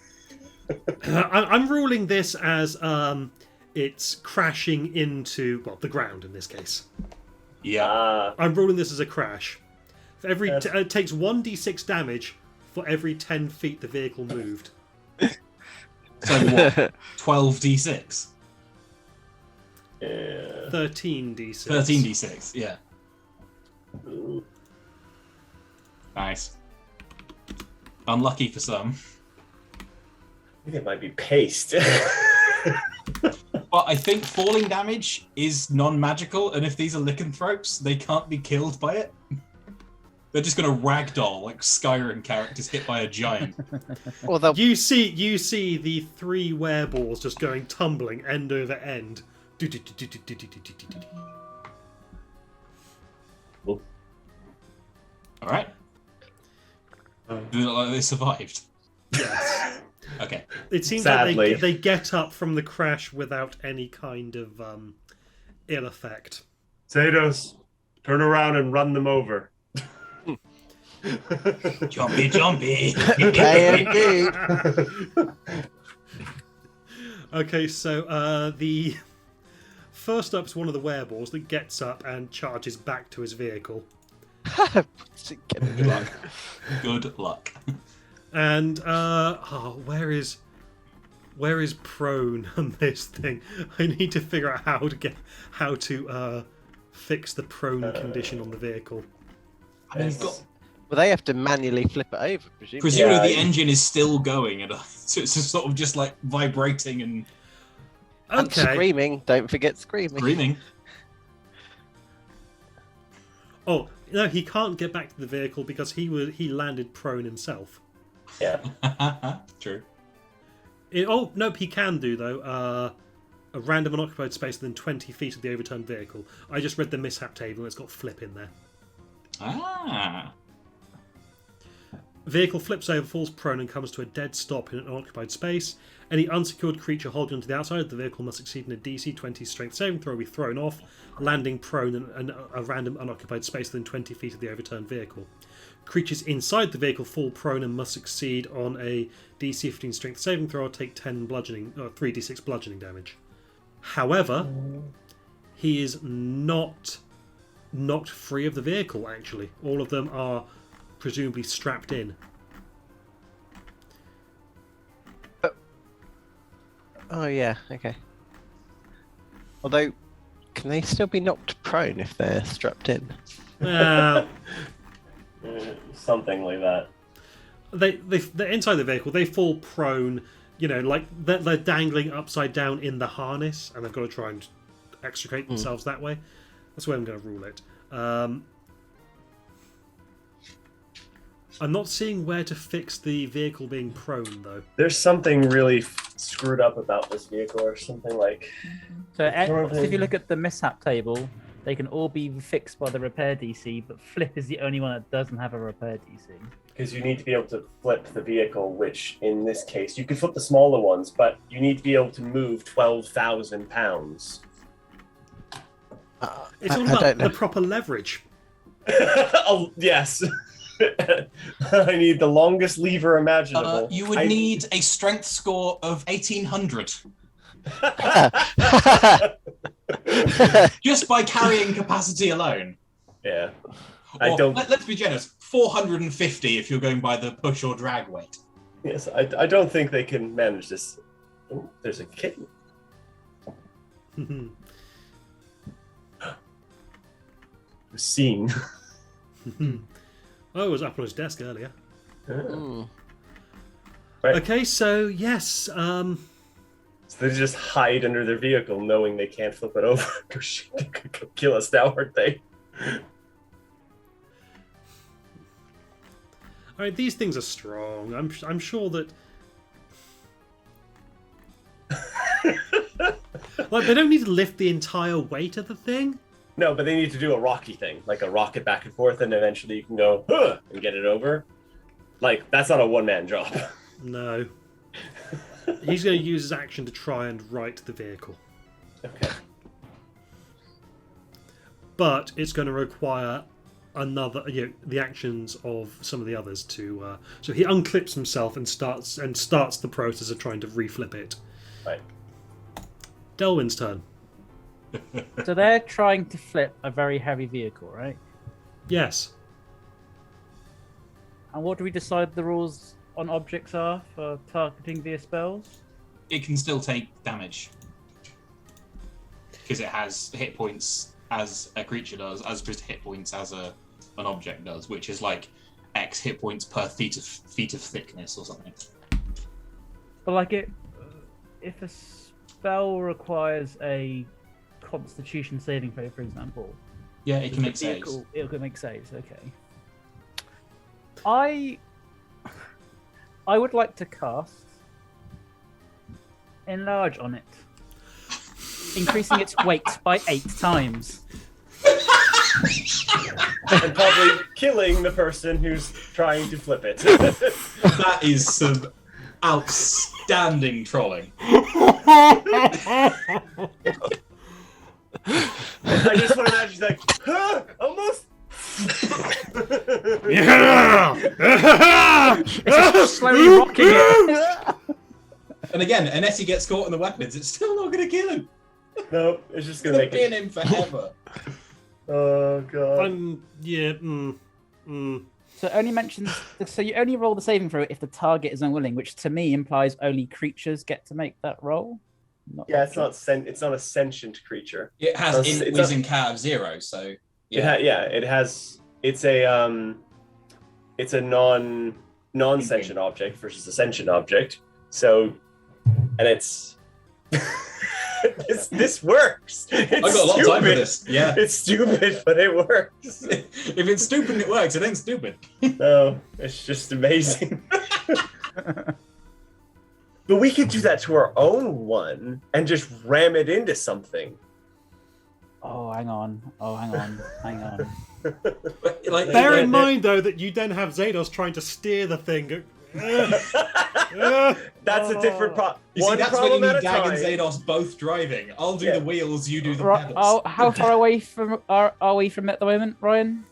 I'm ruling this as it's crashing into the ground in this case. Yeah. I'm ruling this as a crash. For every it takes 1d6 damage for every 10 feet the vehicle moved. So what? 12d6? Yeah. 13d6. 13d6, yeah. Ooh. Nice. Unlucky for some. I think it might be paste. But I think falling damage is non-magical, and if these are lycanthropes, they can't be killed by it. They're just going to ragdoll like Skyrim characters hit by a giant. Although You see the 3 wereballs just going tumbling end over end. All right. They look like they survived. Yes. Okay. It seems Sadly. like they get up from the crash without any kind of ill effect. Zados, turn around and run them over. Jumpy. KMD. Okay, so the first up's one of the wereballs that gets up and charges back to his vehicle. Good luck. Good luck. And where is prone on this thing? I need to figure out how to fix the prone condition on the vehicle. I mean, you've got... Well, they have to manually flip it over, presumably. Presumably the engine is still going, and so it's just sort of just like vibrating and And screaming. Don't forget screaming. screaming. Oh no, he can't get back to the vehicle because he landed prone himself. Yeah. True. Nope, he can do though. A random unoccupied space within 20 feet of the overturned vehicle. I just read the mishap table and it's got flip in there. Ah. Vehicle flips over, falls prone, and comes to a dead stop in an unoccupied space. Any unsecured creature holding onto the outside of the vehicle must succeed in a DC 20 strength saving throw, be thrown off, landing prone in a random unoccupied space within 20 feet of the overturned vehicle. Creatures inside the vehicle fall prone and must succeed on a DC 15 strength saving throw or take 3d6 bludgeoning damage. However, he is not free of the vehicle, actually. All of them are presumably strapped in. Oh yeah, okay. Although, can they still be knocked prone if they're strapped in? Something like that. They're inside the vehicle. They fall prone. You know, like they're dangling upside down in the harness, and they've got to try and extricate themselves that way. That's the way I'm going to rule it. I'm not seeing where to fix the vehicle being prone, though. There's something really screwed up about this vehicle, or something like. So if you look at the mishap table, they can all be fixed by the repair DC, but flip is the only one that doesn't have a repair DC. Because you need to be able to flip the vehicle, which in this case, you can flip the smaller ones, but you need to be able to move 12,000 pounds. It's all about the proper leverage. Oh, yes. I need the longest lever imaginable. You would need a strength score of 1800. Just by carrying capacity alone. Yeah. Let's be generous. 450 if you're going by the push or drag weight. Yes, I don't think they can manage this. Oh, there's a kitten. Scene. Oh, it was up on his desk earlier. Right. Okay, so yes. So they just hide under their vehicle, knowing they can't flip it over. Go kill us now, aren't they? I mean, these things are strong. I'm sure that. Like, they don't need to lift the entire weight of the thing. No, but they need to do a Rocky thing, like a rocket back and forth, and eventually you can go, huh, and get it over. Like, that's not a one-man job. No. He's going to use his action to try and right the vehicle. Okay. But it's going to require the actions of some of the others to. So he unclips himself and starts the process of trying to reflip it. Right. Delwyn's turn. So they're trying to flip a very heavy vehicle, right? Yes. And what do we decide the rules on objects are for targeting via spells? It can still take damage. Because it has hit points as a creature does, as opposed to hit points as an object does, which is like X hit points per feet of thickness or something. But like if a spell requires a Constitution saving throw, for example. Yeah, it can make saves. It can make saves. Okay. I would like to cast Enlarge on it, increasing its weight by 8 times. And probably killing the person who's trying to flip it. That is some Outstanding trolling. I just want to imagine she's like, huh, almost. Slowly rocking it. And again, unless he gets caught in the weapons, it's still not going to kill him. Nope, it's just It's gonna going to make pin it. him forever. Oh god. Yeah. So it only mentions. So you only roll the saving throw if the target is unwilling, which to me implies only creatures get to make that roll. Yeah, it's not it's not a sentient creature. It has It's whizzing cat of 0, so yeah. It has. It's a non-sentient object versus a sentient object. So, and it's this works. It's I've got a lot of time for this. Yeah. It's stupid, but it works. If it's stupid and it works, it ain't stupid. No, it's just amazing. But we could do that to our own one and just ram it into something. Oh, hang on. Like, Bear in mind, though, that you then have Xados trying to steer the thing. That's a different problem. You see, that's when you need Gag and Xados both driving. I'll do the wheels, you do the pedals. Oh, how far away from are we from it at the moment, Ryan?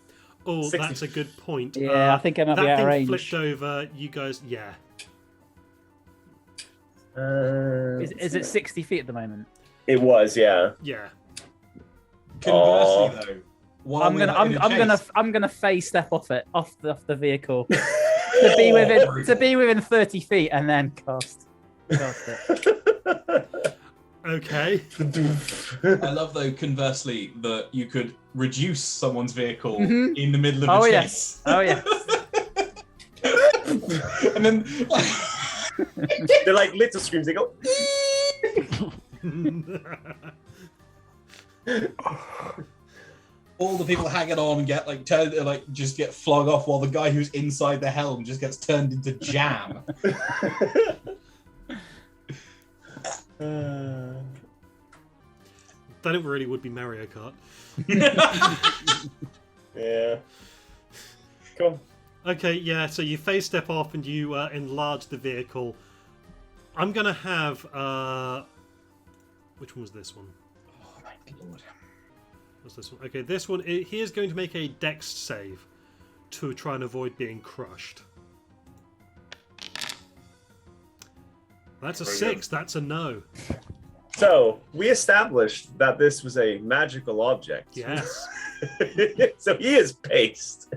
Oh, 60. that's a good point. Yeah, I think I might be out of range. That thing flipped over. You guys, yeah. Is it 60 feet at the moment? It was, yeah. Yeah. Conversely, though, I'm gonna phase step off the vehicle to be within 30 feet and then cast it. Okay. I love, though, conversely, that you could reduce someone's vehicle in the middle of the chase. Oh yes. And then they're like little screams. They go. all the people hanging on get just get flung off, while the guy who's inside the helm just gets turned into jam. Then it really would be Mario Kart. Yeah. Cool. Okay, yeah, so you phase step off and you enlarge the vehicle. I'm going to have... which one was this one? Oh, my lord. What's this one? Okay, this one, he is going to make a dex save to try and avoid being crushed. That's a 6, that's a no. So, we established that this was a magical object. Yes. So he is paced.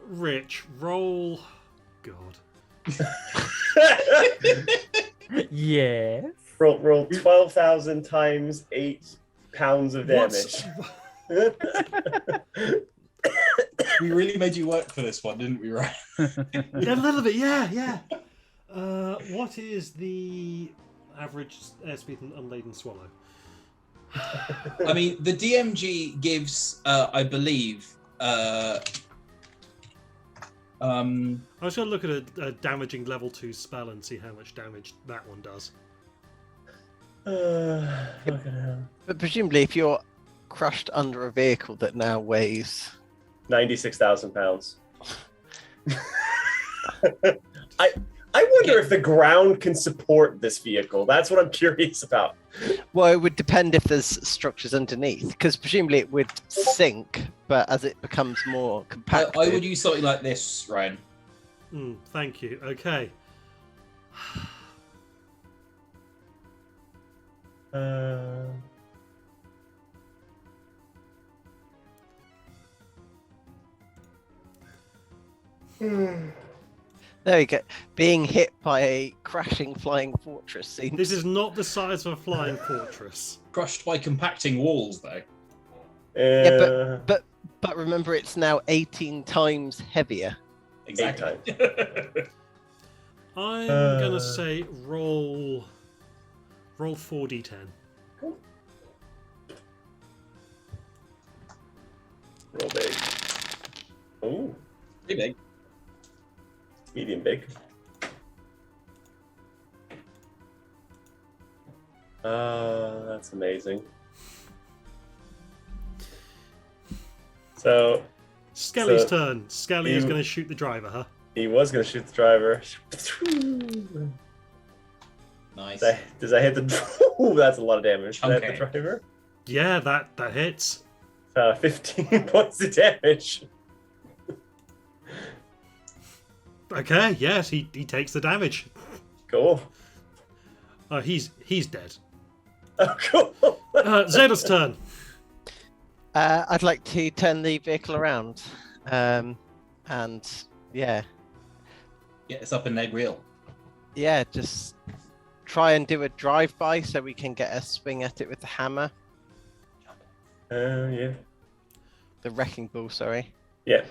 Rich, roll... God. Yes. Roll 12,000 times 8 pounds of damage. We really made you work for this one, didn't we, Ryan? Yeah, a little bit, yeah. What is the average airspeed in Unladen Swallow? I mean, the DMG gives, I believe, I was going to look at a damaging level 2 spell and see how much damage that one does. Fucking hell. But presumably, if you're crushed under a vehicle that now weighs 96,000 pounds. I wonder if the ground can support this vehicle. That's what I'm curious about. well, it would depend if there's structures underneath, because presumably it would sink, but as it becomes more compact, I would use something like this, Ryan. Thank you. Okay. There you go. Being hit by a crashing flying fortress seems. This is not the size of a flying fortress. Crushed by compacting walls, though. Yeah, but remember, it's now 18 times heavier. Exactly. I'm gonna say roll 4d10. Cool. Roll big. Oh, Pretty big. medium big. That's amazing. So Skelly's turn. Skelly is going to shoot the driver, huh? He was going to shoot the driver. Nice. Does that hit the... Ooh, that's a lot of damage. Does that hit the driver? Yeah, that hits. 15 points of damage. Okay, yes, he takes the damage. Cool. He's dead. Oh, cool. Zeda's turn. I'd like to turn the vehicle around. And yeah, Get us up in their wheel. yeah, just try and do a drive-by so we can get a swing at it with the hammer. Yeah. The wrecking ball, sorry. Yeah.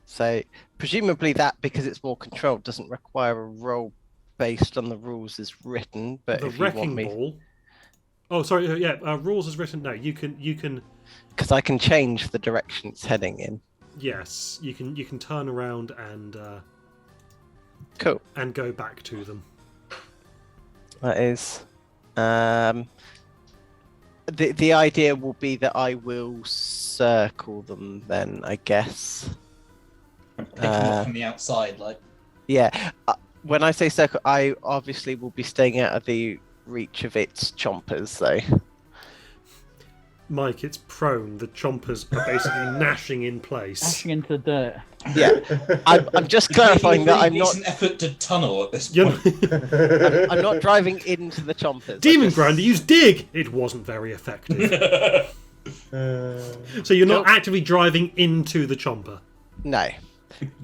So presumably that, because it's more controlled, doesn't require a roll based on the rules as written. But The if you want wrecking me, ball. Oh, sorry. Yeah, rules as written. No, you can. because I can change the direction it's heading in. Yes, you can turn around and Cool. and go back to them. That is. The idea will be that I will circle them then, I guess. Pick them up from the outside, like. Yeah. When I say circle, I obviously will be staying out of the reach of its chompers, though. Mike, it's prone. The chompers are basically gnashing in place. Dashing into the dirt. Yeah. I'm just clarifying that I'm not. It's an effort to tunnel at this You're point. I'm not driving into the chompers. Demon Grinder, use dig! It wasn't very effective. So you're not actively driving into the chomper. No.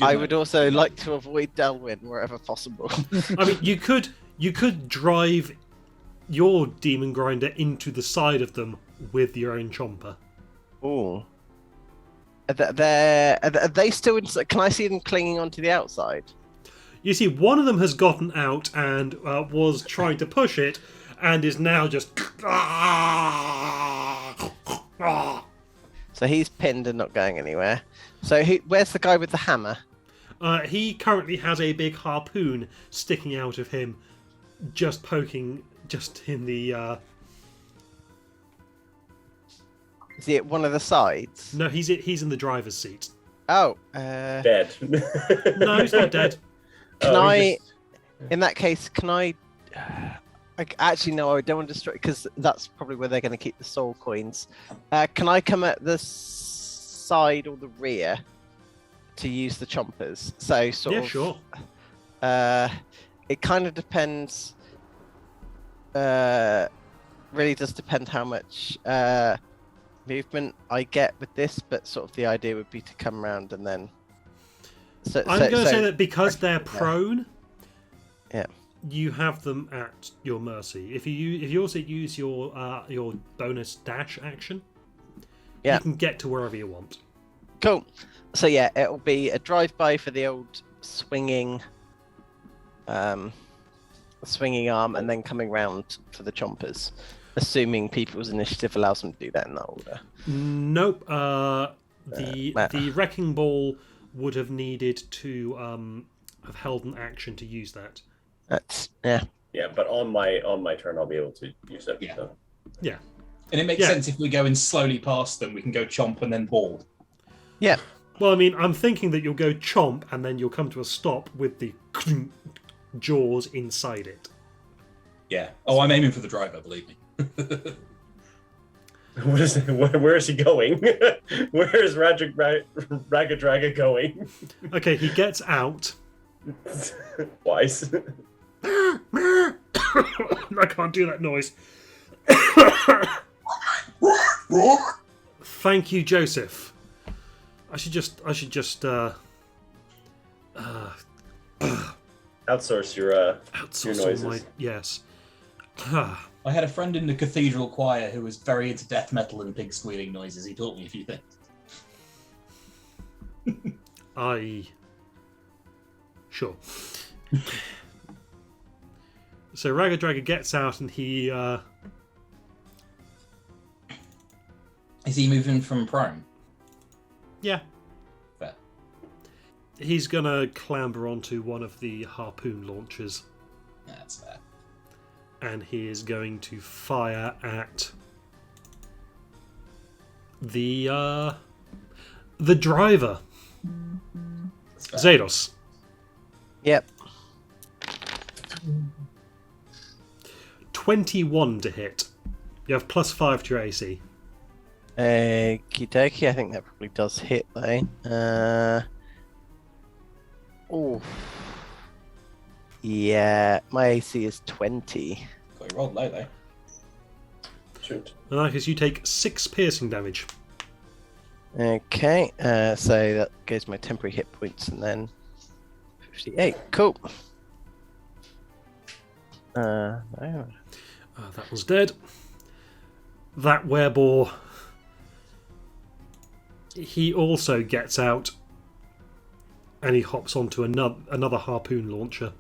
I would also like to avoid Delwyn wherever possible. I mean, you could drive your Demon Grinder into the side of them with your own chomper. Ooh. Are they still inside? Can I see them clinging onto the outside? You see, one of them has gotten out and was trying to push it, and is now just. So he's pinned and not going anywhere. So where's the guy with the hammer? He currently has a big harpoon sticking out of him, just poking just in the. Is he at one of the sides? No, he's in the driver's seat. Oh. Dead. No, he's not dead. Can I? In that case, can I? Actually, no. I don't want to destroy, because that's probably where they're going to keep the soul coins. Can I come at the side or the rear to use the chompers? So sort of. Sure. It kind of depends. Really does depend how much movement I get with this, but sort of the idea would be to come around and then. I'm going to say that because they're prone, yeah, you have them at your mercy. If you also use your bonus dash action, yeah, you can get to wherever you want. Cool. So yeah, it'll be a drive-by for the old swinging arm, and then coming round for the chompers, assuming people's initiative allows them to do that in that order. Nope. The wrecking ball would have needed to have held an action to use that. That's yeah. Yeah, but on my turn, I'll be able to use it. Yeah. So. Yeah. And it makes sense if we go in slowly past them, we can go chomp and then board. Yeah. Well, I mean, I'm thinking that you'll go chomp and then you'll come to a stop with the jaws inside it. Yeah. Oh, I'm aiming for the driver, believe me. Where is he going? Where is Ragadraga going? Okay, he gets out. Twice. I can't do that noise. Thank you, Joseph. I should just outsource your outsource your noises. all my yes. I had a friend in the cathedral choir who was very into death metal and pig squealing noises. He taught me a few things. Sure. So Ragadraga gets out and he Is he moving from prone? yeah. Fair. He's gonna clamber onto one of the harpoon launchers. That's fair. And he is going to fire at the driver. Zados. Yep. 21 to hit. You have +5 to your AC. Okie dokie, I think that probably does hit though. Oh. Yeah, my AC is 20. Got you rolled low though. Shoot. In that case, you take 6 piercing damage. Okay, so that goes my temporary hit points and then 58. Cool. No. That was dead. That werebore. He also gets out, and he hops onto another harpoon launcher.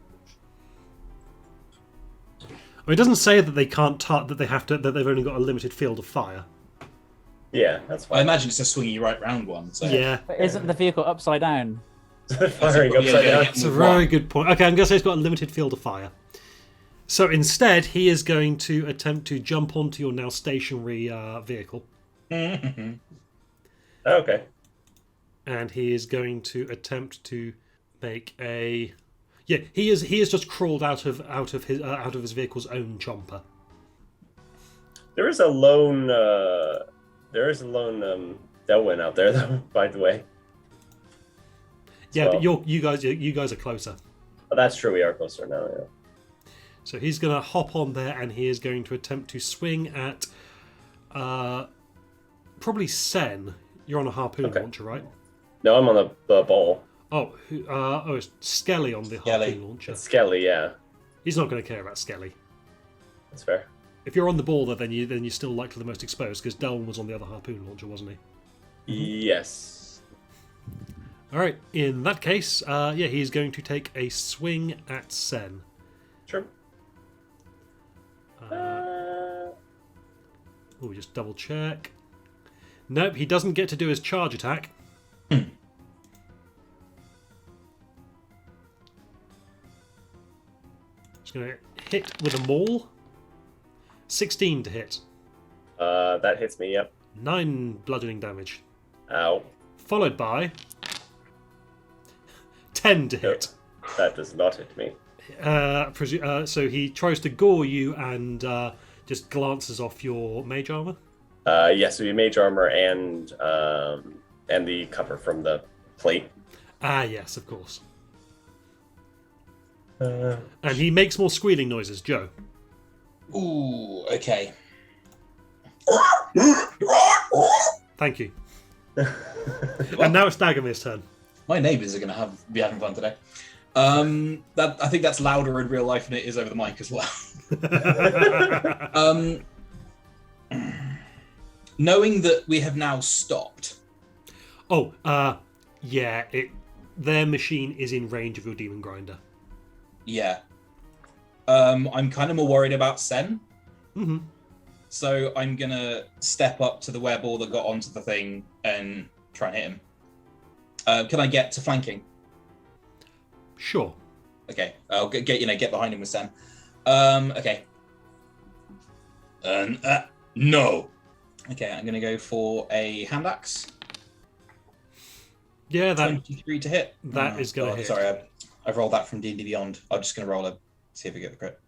I mean, it doesn't say that they can't that they've only got a limited field of fire. Yeah, that's I fine. imagine it's a swingy right round one. So. Yeah, But isn't the vehicle upside down? Firing upside down. it's a very good point. Okay, I'm gonna say it's got a limited field of fire. So instead, he is going to attempt to jump onto your now stationary vehicle. Okay. And he is going to attempt to make a. Yeah, he is just crawled out of his vehicle's own chomper. There is a lone Delwyn out there, though. By the way. Yeah, Well. but you guys are closer. Oh, that's true. We are closer now. Yeah. So he's going to hop on there, and he is going to attempt to swing at probably Sen. You're on a harpoon launcher, right? No, I'm on the ball. Oh, it's Skelly on the Skelly. harpoon launcher. It's Skelly. Yeah, He's not going to care about Skelly. that's fair. If you're on the ball, then you're still likely the most exposed, because Delwyn was on the other harpoon launcher, wasn't he? Yes. All right. In that case, he's going to take a swing at Sen. Sure. We just double check. Nope, he doesn't get to do his charge attack. Just going to hit with a maul. 16 to hit. That hits me. Yep. 9 bludgeoning damage. Ow. Followed by 10 to hit. That does not hit me. So he tries to gore you and just glances off your mage armor. Yes, so you mage armor and the cover from the plate. Ah, yes, of course. Uh, And he makes more squealing noises, Joe. Ooh, okay. Thank you. And now it's Dagomir's turn. My neighbours are going to be having fun today. I think that's louder in real life than it is over the mic as well. Knowing that we have now stopped. Their machine is in range of your demon grinder. Yeah. I'm kind of more worried about Sen. Mm-hmm. So I'm going to step up to the wereball that got onto the thing and try and hit him. Can I get to flanking? Sure. Okay, I'll get behind him with Sen. Okay. No. Okay, I'm gonna go for a hand axe. Yeah, that 23 to hit. that is gonna hit. Sorry, I've rolled that from D&D Beyond. I'm just gonna roll see if I get the crit.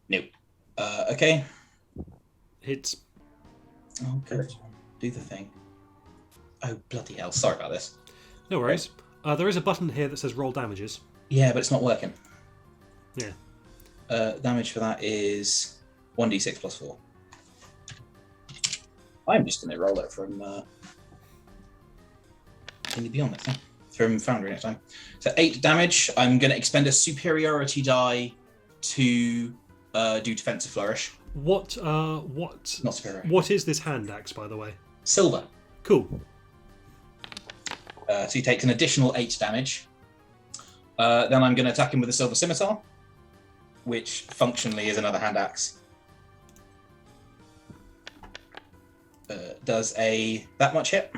Nope. Okay. hits. Oh god, do the thing. Oh bloody hell! Sorry about this. No worries. There is a button here that says roll damages. Yeah, but it's not working. Yeah. Damage for that is 1d6 plus 4. I'm just going to roll it from Beyond next time. From Foundry next time. So 8 damage. I'm going to expend a superiority die to do defensive flourish. What? Not superior. What is this hand axe, by the way? Silver. Cool. So he takes an additional 8 damage. Then I'm going to attack him with a silver scimitar, which functionally is another hand axe. Does that much hit?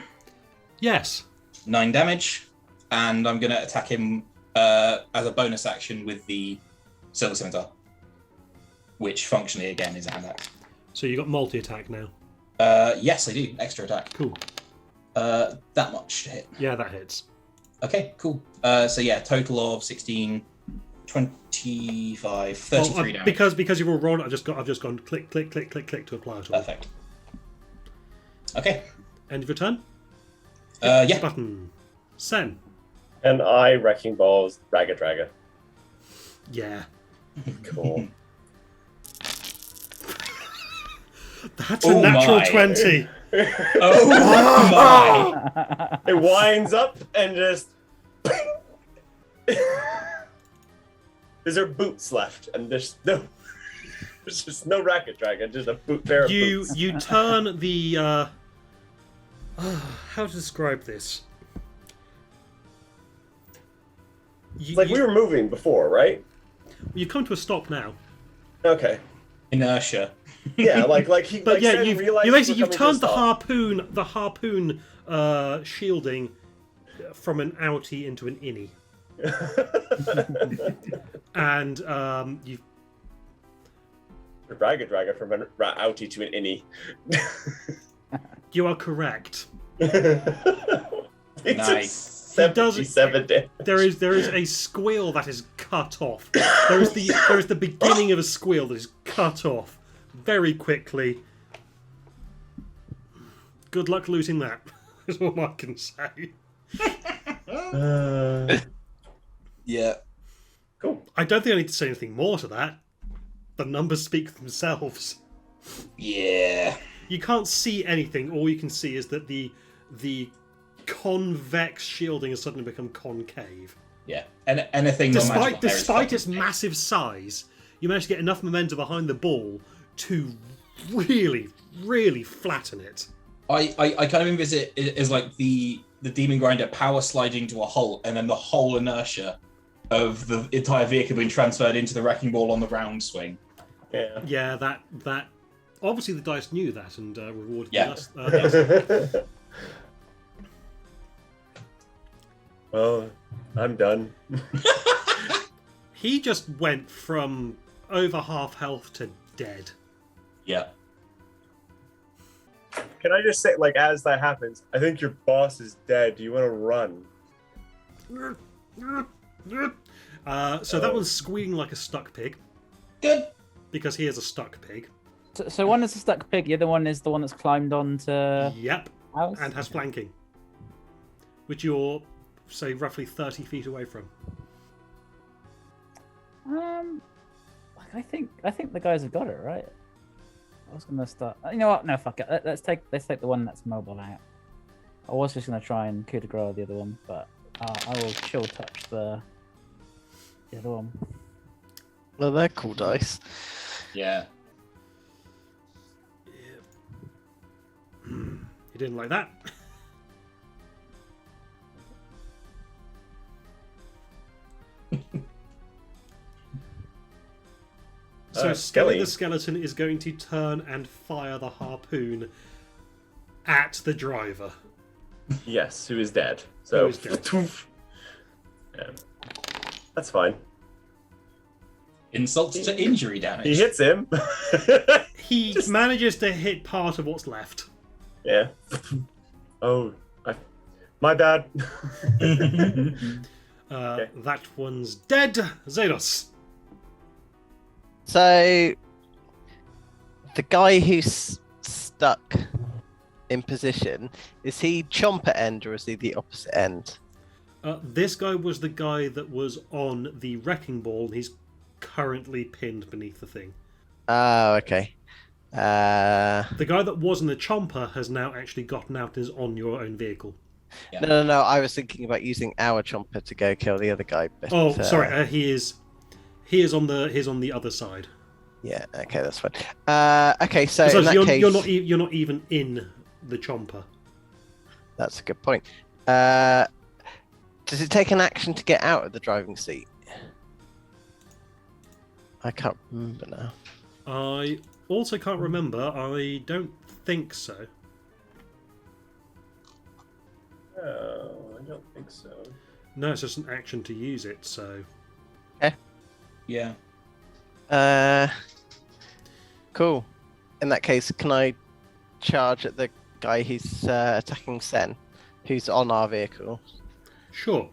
Yes. 9 damage, and I'm going to attack him as a bonus action with the silver scimitar, which functionally again is a hand axe. So you got multi attack now. Yes, I do. Extra attack. Cool. That much to hit. Yeah, that hits. Okay, cool. So yeah, total of 16, 25, 33 damage. Because you've all rolled, I've just gone click, click, click, click, click to apply it all. Perfect. Okay. End of your turn? Yeah. Button. Sen. And I Wrecking Balls Raga Draga. Yeah. Cool. That's a natural 20. Oh my! It winds up and just. There's her boots left, and there's just no Racket Dragon, just a pair of boots. You turn the. How to describe this? It's like we were moving before, right? You come to a stop now. Okay. Inertia. Yeah, like he. But like yeah, Sen you've realized you've turned the stop. harpoon shielding from an outie into an innie, and you've Ragged Dragon from an outie to an innie. you are correct. Nice. 77 damage. There is a squeal that is cut off. There is the beginning of a squeal that is cut off very quickly. Good luck losing that. Is all I can say. Yeah. Cool. I don't think I need to say anything more to that. The numbers speak for themselves. Yeah. You can't see anything. All you can see is that the convex shielding has suddenly become concave. Yeah. And anything Despite its massive size, you managed to get enough momentum behind the ball to really, really flatten it. I kind of envisage it as like the Demon Grinder power sliding to a halt, and then the whole inertia of the entire vehicle being transferred into the wrecking ball on the round swing. Yeah. Yeah, that obviously the dice knew that and rewarded Yeah. us. Well, I'm done. He just went from over half health to dead. Yeah. Can I just say, like, as that happens, I think your boss is dead. Do you want to run? So that one's squealing like a stuck pig Good. because he is a stuck pig. So one is a stuck pig, the other one is the one that's climbed onto Yep, house. and has flanking, which you're, say, roughly 30 feet away from. I think the guys have got it right. I was gonna start. You know what? No, fuck it. Let's take the one that's mobile out. I was just gonna try and coup de grace the other one, but I will chill touch the other one. Well, they're cool dice. Yeah. You didn't like that. So Skelly the skeleton is going to turn and fire the harpoon at the driver. Yes, who is dead. So Who is dead. Yeah. That's fine. Insult to injury damage. He hits him. He manages to hit part of what's left. Yeah. Oh, my bad. Okay. That one's dead. Xenos. So, the guy who's stuck in position, is he chomper end or is he the opposite end? This guy was the guy that was on the wrecking ball. He's currently pinned beneath the thing. Oh, okay. The guy that was in the chomper has now actually gotten out and is on your own vehicle. Yeah. No. I was thinking about using our chomper to go kill the other guy. But, sorry. He is on the other side. Yeah. Okay, that's fine. Okay, so Besides, in that case, you're not even in the chomper. that's a good point. Does it take an action to get out of the driving seat? I can't remember now. I also can't remember. I don't think so. Oh, I don't think so. No, it's just an action to use it. So Yeah. Cool. In that case, can I charge at the guy who's attacking Sen? who's on our vehicle. Sure.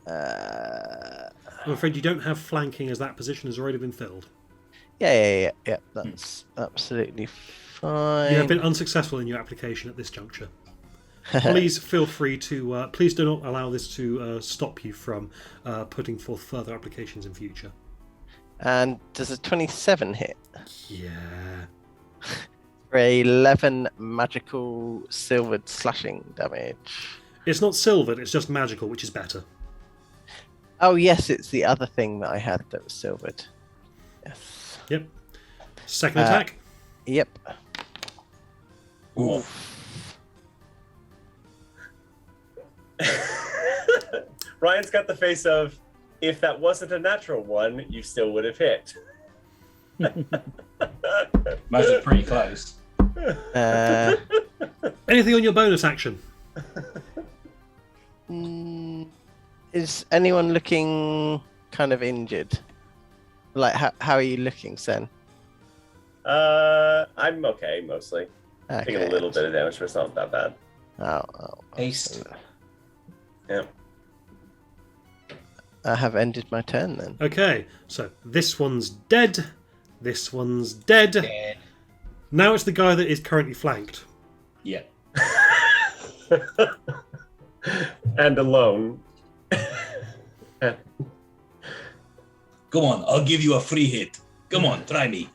Uh, I'm afraid you don't have flanking as that position has already been filled. yeah. That's absolutely fine. You have been unsuccessful in your application at this juncture. Please feel free to. Please do not allow this to stop you from putting forth further applications in future. And does a 27 hit? Yeah. For 11 magical silvered slashing damage. It's not silvered, it's just magical, which is better. Oh yes, it's the other thing that I had that was silvered. Yes. Yep. Second attack. Yep. Ooh. Ryan's got the face of, if that wasn't a natural one, you still would have hit. Might be pretty close. Anything on your bonus action? Is anyone looking kind of injured? Like, how are you looking, Sen? I'm okay, mostly. Okay. Taking a little bit of damage, but it's not that bad. Oh. Haste. Yeah. I have ended my turn then. Okay, so this one's dead. This one's dead. Dead. Now it's the guy that is currently flanked. Yeah. And alone. Come on, I'll give you a free hit. Come on, try me.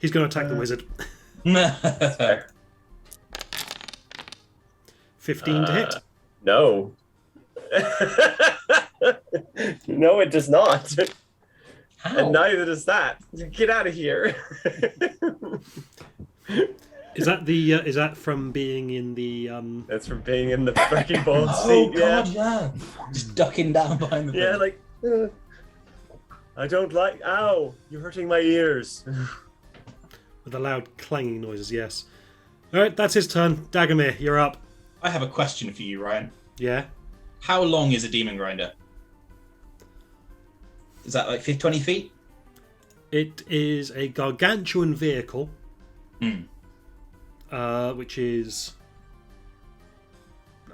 He's going to attack the wizard. 15 to hit. No. No, it does not. How? And neither does that. Get out of here. Is that from being in the That's from being in the wrecking ball Oh seat. god, yeah. Just ducking down behind the Yeah, thing. like I don't like. Ow! You're hurting my ears. with the loud clanging noises? Yes. All right, that's his turn. Dagamir, you're up. I have a question for you, Ryan. Yeah. How long is a demon grinder? Is that like 20 feet? It is a gargantuan vehicle, which is,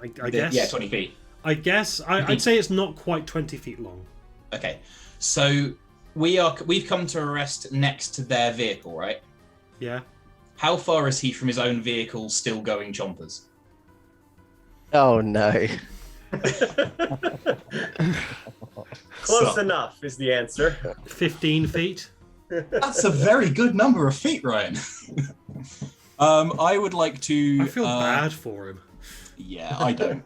I guess. Yeah, 20 feet. I guess I'd say it's not quite 20 feet long. Okay, so we've come to a rest next to their vehicle, right? Yeah. How far is he from his own vehicle still going chompers? Oh no. Close So- enough is the answer. 15 feet. That's a very good number of feet, Ryan. I would like to. I feel bad for him. Yeah, I don't.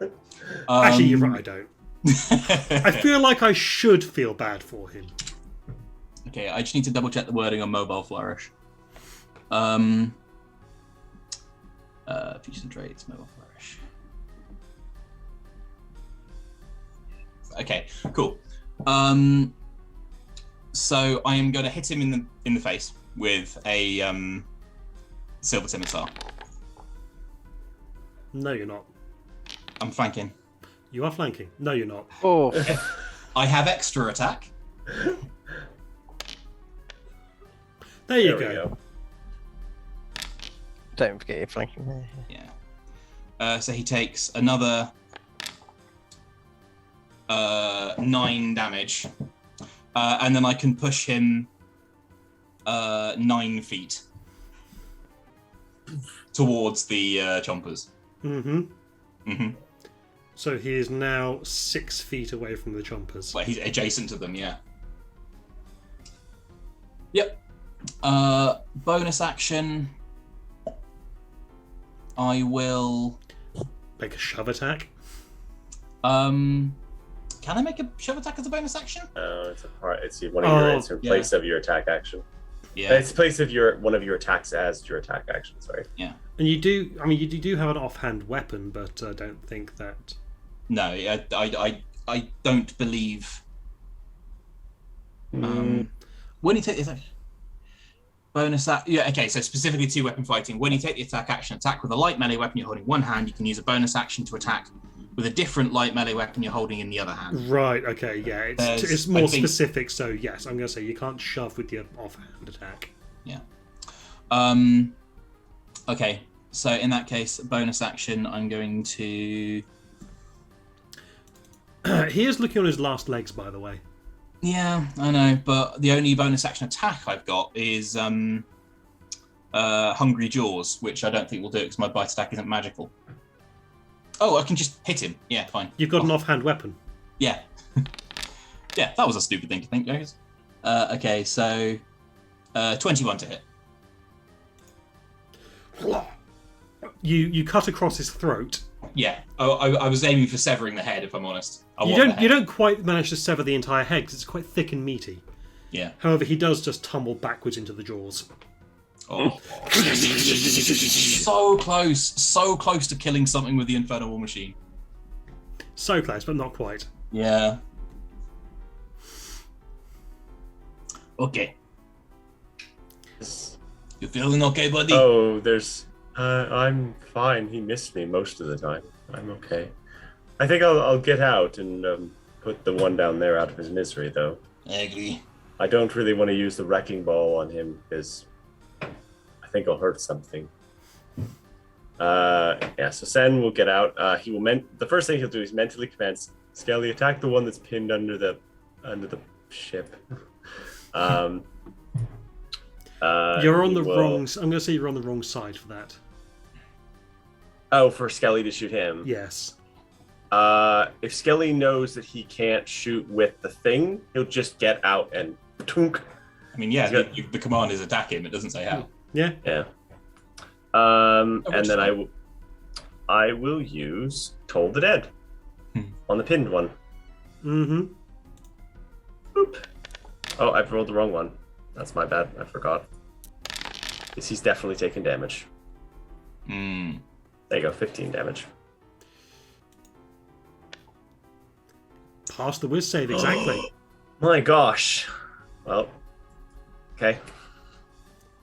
Actually, you're right. I don't. I feel like I should feel bad for him. Okay, I just need to double check the wording on mobile flourish. Features and traits, mobile flourish. Okay, cool. So I am going to hit him in the face with a silver scimitar. No, you're not. I'm flanking. You are flanking. No, you're not. Oh. I have extra attack. There you There we go. Don't forget your flanking there. Yeah. So he takes another 9 damage, and then I can push him 9 feet towards the chompers. Mm-hmm. So he is now 6 feet away from the chompers. Well, he's adjacent to them, yeah. Yep. Bonus action. I will. Make a shove attack. Can I make a shove attack as a bonus action? It's a part. It's one of your. It's in place of your attack action. Yeah. It's in place of one of your attacks as your attack action. Sorry. Yeah. And you do. I mean, you do have an offhand weapon, but I don't think that. No, I don't believe. When you take the attack, bonus act. Yeah, okay. So specifically to weapon fighting, when you take the attack action, attack with a light melee weapon you're holding one hand, you can use a bonus action to attack with a different light melee weapon you're holding in the other hand. Right. Okay. Yeah. It's more specific. So yes, I'm going to say you can't shove with your offhand attack. Yeah. Okay. So in that case, bonus action, I'm going to... He is looking on his last legs, by the way. Yeah, I know, but the only bonus action attack I've got is Hungry Jaws, which I don't think will do it because my bite attack isn't magical. Oh, I can just hit him. Yeah, fine. You've got an offhand weapon. Yeah. Yeah, that was a stupid thing to think, guys. Okay, so 21 to hit. You cut across his throat. Yeah, I was aiming for severing the head, if I'm honest. You don't quite manage to sever the entire head because it's quite thick and meaty. Yeah. However, he does just tumble backwards into the jaws. Oh. So close to killing something with the Infernal War Machine. So close, but not quite. Yeah. Okay. You feeling okay, buddy? Oh, there's... I'm fine. He missed me most of the time. I'm okay. I think I'll get out and put the one down there out of his misery, though. I agree. I don't really want to use the wrecking ball on him because I think I'll hurt something. Yeah, so Sen will get out. He will the first thing he'll do is mentally command Skelly attack the one that's pinned under the ship. You're on the wrong. I'm going to say you're on the wrong side for that. Oh, for Skelly to shoot him. Yes. If Skelly knows that he can't shoot with the thing, he'll just get out and tunk. I mean, yeah, the command is attack him. It doesn't say how. Yeah. Yeah. And then I will use Toll the Dead on the pinned one. Mm-hmm. Boop. Oh, I've rolled the wrong one. That's my bad. I forgot. He's definitely taking damage. Mm. There you go, 15 damage. Pass the whiz save, exactly. My gosh. Well, okay.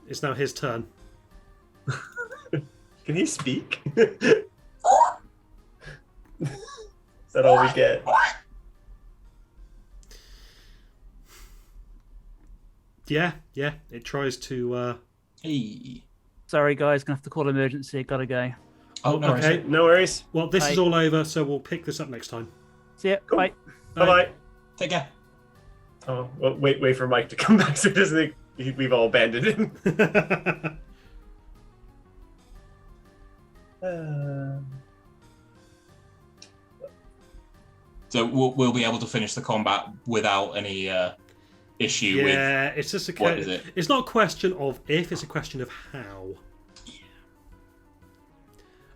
It's now his turn. Can he speak? Is that all we get? Yeah. It tries to... Hey. Sorry, guys, gonna have to call emergency. Gotta go. Oh, no okay. worries. No worries. Well, this Bye. is all over, so we'll pick this up next time. See ya. Cool. Bye. Bye-bye. Take care. Oh, well, wait for Mike to come back so he doesn't think we've all abandoned him. So we'll be able to finish the combat without any issue with... Yeah, it's just a... What is it? It's not a question of if, it's a question of how.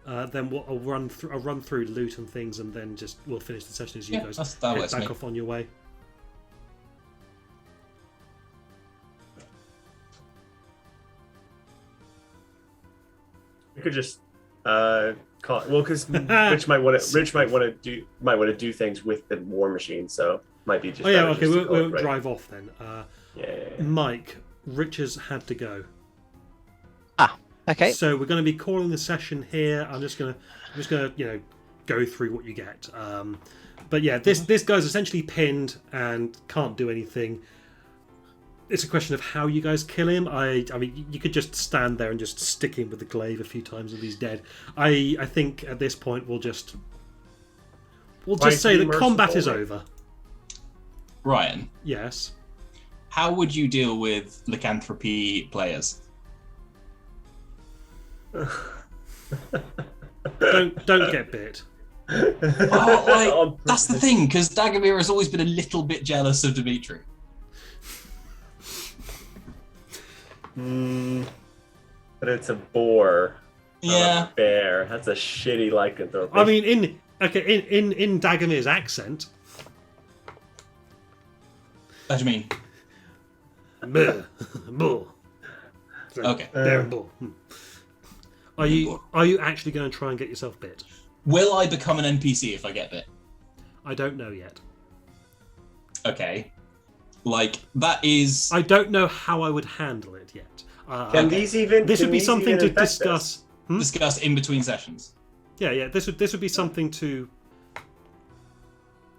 Then I'll run through loot and things, and then we'll finish the session as you guys that head works back me. off on your way. We could just call it, well, because Rich might want to do things with the war machine, so might be just. Oh yeah, better okay, just to call we'll it, right? drive off then. Yeah. Mike, Rich has had to go. Okay. So we're going to be calling the session here. I'm just gonna go through what you get. But yeah, this guy's essentially pinned and can't do anything. It's a question of how you guys kill him. I mean, you could just stand there and just stick him with the glaive a few times and he's dead. I think at this point we'll just say that combat is over. Ryan, Yes. how would you deal with lycanthropy players? Don't get bit. That's the thing, because Dagomir has always been a little bit jealous of Dimitri. But it's a boar. Yeah. Not a bear. That's a shitty lycanthrope. I mean, in Dagomir's accent. What do you mean? Bull. Okay. Bear and bull. Are you actually going to try and get yourself bit? Will I become an NPC if I get bit? I don't know yet. Okay. Like, that is... I don't know how I would handle it yet. Can these even? This can would be these something even to infect discuss. us? discussed in between sessions. Yeah. This would be something to.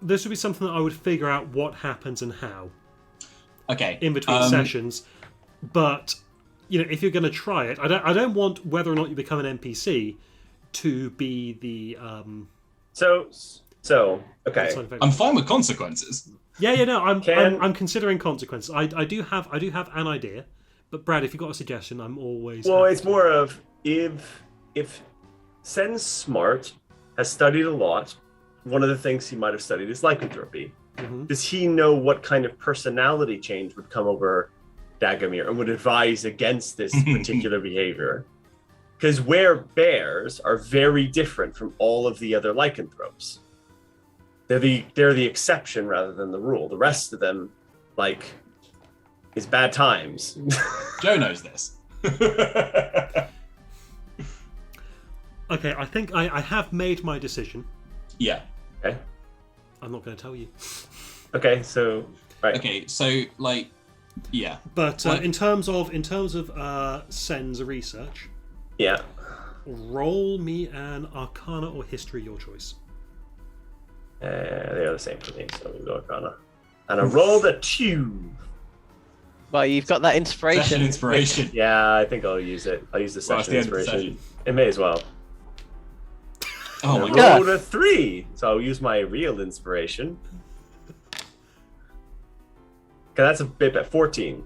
This would be something that I would figure out what happens and how Okay. in between sessions, but if you're going to try it, I don't want whether or not you become an NPC to be the So okay. I'm fine with consequences. No, I'm considering consequences. I do have an idea, but Brad, if you've got a suggestion, I'm always It's more of if Sen's smart, has studied a lot. One of the things he might have studied is lycanthropy. Mm-hmm. Does he know what kind of personality change would come over Dagamir and would advise against this particular behavior? Because bears are very different from all of the other lycanthropes. They're the exception rather than the rule. The rest of them, is bad times. Joe knows this. Okay, I think I have made my decision. Yeah. Okay. I'm not going to tell you. Okay, so right. Okay, so yeah. But in terms of Sen's research, Yeah. roll me an Arcana or History, your choice. They're the same for me, so we'll go Arcana. And I rolled a 2. Well, you've got that Session inspiration. inspiration. Yeah, I think I'll use it. I'll use the Well, it's session the end of the inspiration. session. It may as well. Oh my I god. rolled a 3, so I'll use my real inspiration. Okay, that's a bit at 14.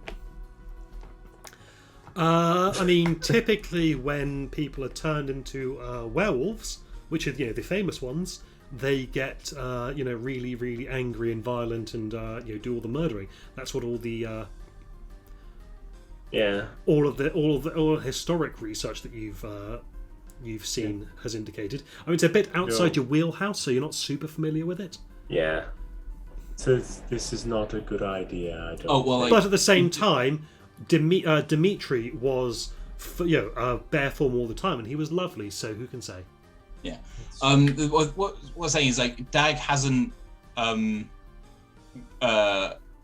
I mean, typically when people are turned into werewolves, which are the famous ones, they get really, really angry and violent and do all the murdering. That's what all the all of the historic research that you've seen has indicated. I mean, it's a bit outside your wheelhouse, so you're not super familiar with it. Yeah. So this is not a good idea. I don't Oh well. But at the same time, Dimitri was bear form all the time, and he was lovely. So who can say? Yeah. What I'm saying is Dag hasn't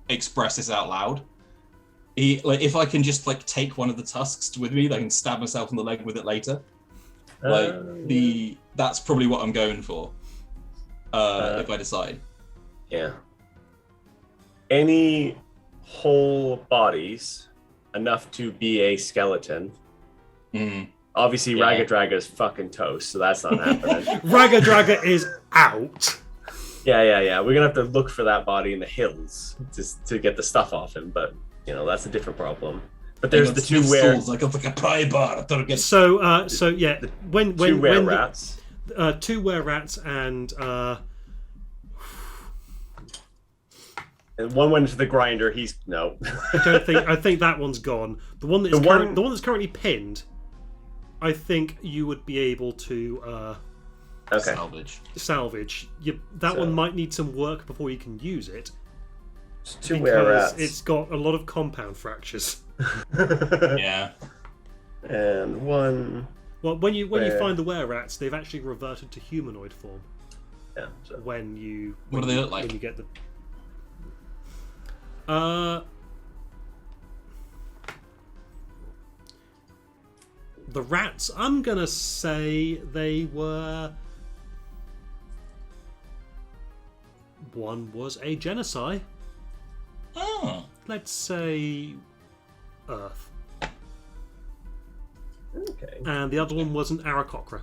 expressed this out loud. He if I can just take one of the tusks with me, I can stab myself in the leg with it later. That's probably what I'm going for. If I decide. Yeah. Any whole bodies enough to be a skeleton. Obviously, Yeah. Ragadraga is fucking toast, so that's not happening. Ragadraga is out. Yeah. We're gonna have to look for that body in the hills to get the stuff off him, but that's a different problem. But there's the two like a pry bar. So when two were rats. Two were rats and And one went into the grinder. No. I think that one's gone. The one that's currently pinned, I think you would be able to Okay. salvage. That one might need some work before you can use it. Two were rats. It's got a lot of compound fractures. Yeah. And one. Well, when you find the were rats, they've actually reverted to humanoid form. Yeah. So. What do they look like? When you get the the rats, I'm gonna say they were. One was a genocide. Oh. Let's say Earth. Okay. And the other one was an Aarakocra.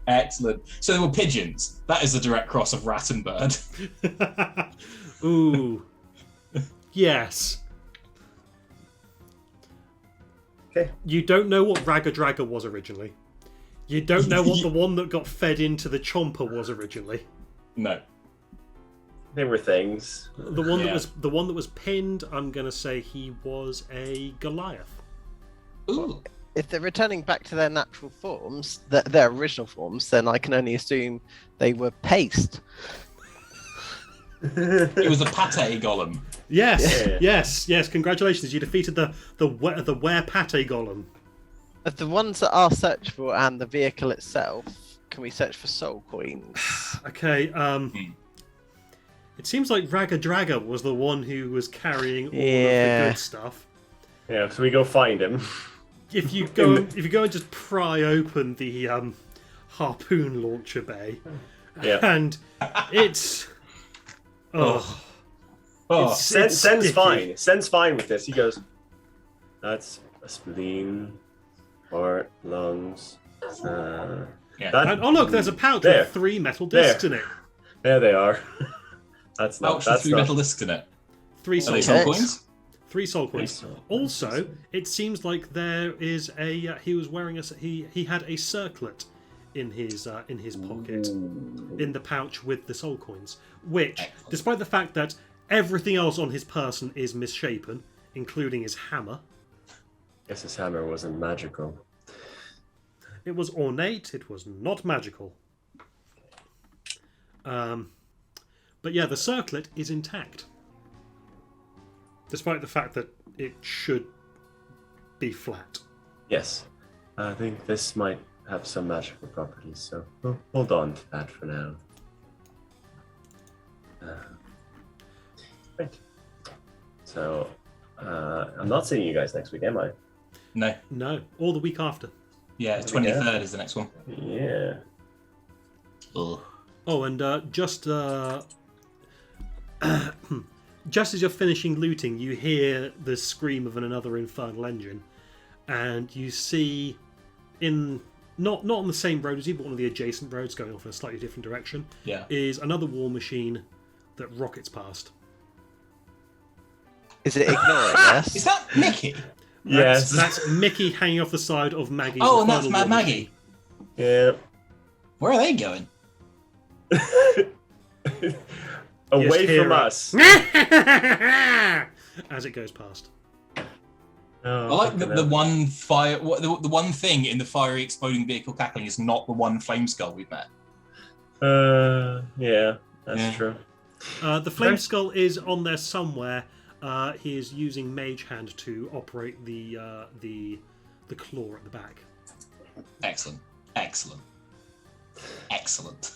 Excellent. So they were pigeons. That is a direct cross of rat and bird. Ooh. Yes. Okay. You don't know what Ragadraga was originally. You don't know what the one that got fed into the chomper was originally. No. They were things. The one that was pinned, I'm gonna say he was a Goliath. Ooh. If they're returning back to their natural forms, their original forms, then I can only assume they were paste. It was a pate golem. Yes, Yeah. yes. Congratulations, you defeated the were pate golem. Of the ones that are searchable and the vehicle itself, can we search for soul coins? Okay. It seems like Ragadraga was the one who was carrying all of the good stuff. Yeah. So we go find him. If you go and just pry open the harpoon launcher bay, Yeah. and it's Oh Oh, It's Sen's sticky. fine. Sen's fine with this. He goes, that's a spleen, heart, lungs. Yeah. And, oh look, there's a pouch There. with 3 metal discs in it. There they are. That's not. Pouch with That's 3 not. metal discs in it. 3 Are soul they coins. soul Yes. coins? 3 soul coins. soul coins. Also, it seems like there is a. He was wearing he had a circlet in his pocket, in the pouch with the soul coins. Which, Excellent. despite the fact that everything else on his person is misshapen, including his hammer, Guess his hammer wasn't magical. it was ornate. It was not magical. But yeah, the circlet is intact, despite the fact that it should be flat. Yes, I think this might have some magical properties, so we'll hold on to that for now. Right. So, I'm not seeing you guys next week, am I? No. No, or the week after. Yeah, 23rd is the next one. Yeah. Ugh. Oh, and just just as you're finishing looting, you hear the scream of another infernal engine, and you see, in not on the same road as you, but one of the adjacent roads going off in a slightly different direction, Yeah. is another war machine that rockets past. Is it ignoring us? Is that Mickey? Yes. That's Mickey hanging off the side of Maggie's. Oh, and that's infernal Mad war Maggie. Yeah. Where are they going? Away Yes, from hero. us. machine. As it goes past. Oh, I like that fucking the hell. one fire. The one thing in the fiery exploding vehicle cackling is not the one flame skull we've met. Yeah, that's Yeah. true. The flame Okay. skull is on there somewhere. He is using Mage Hand to operate the claw at the back. Excellent. Excellent. Excellent.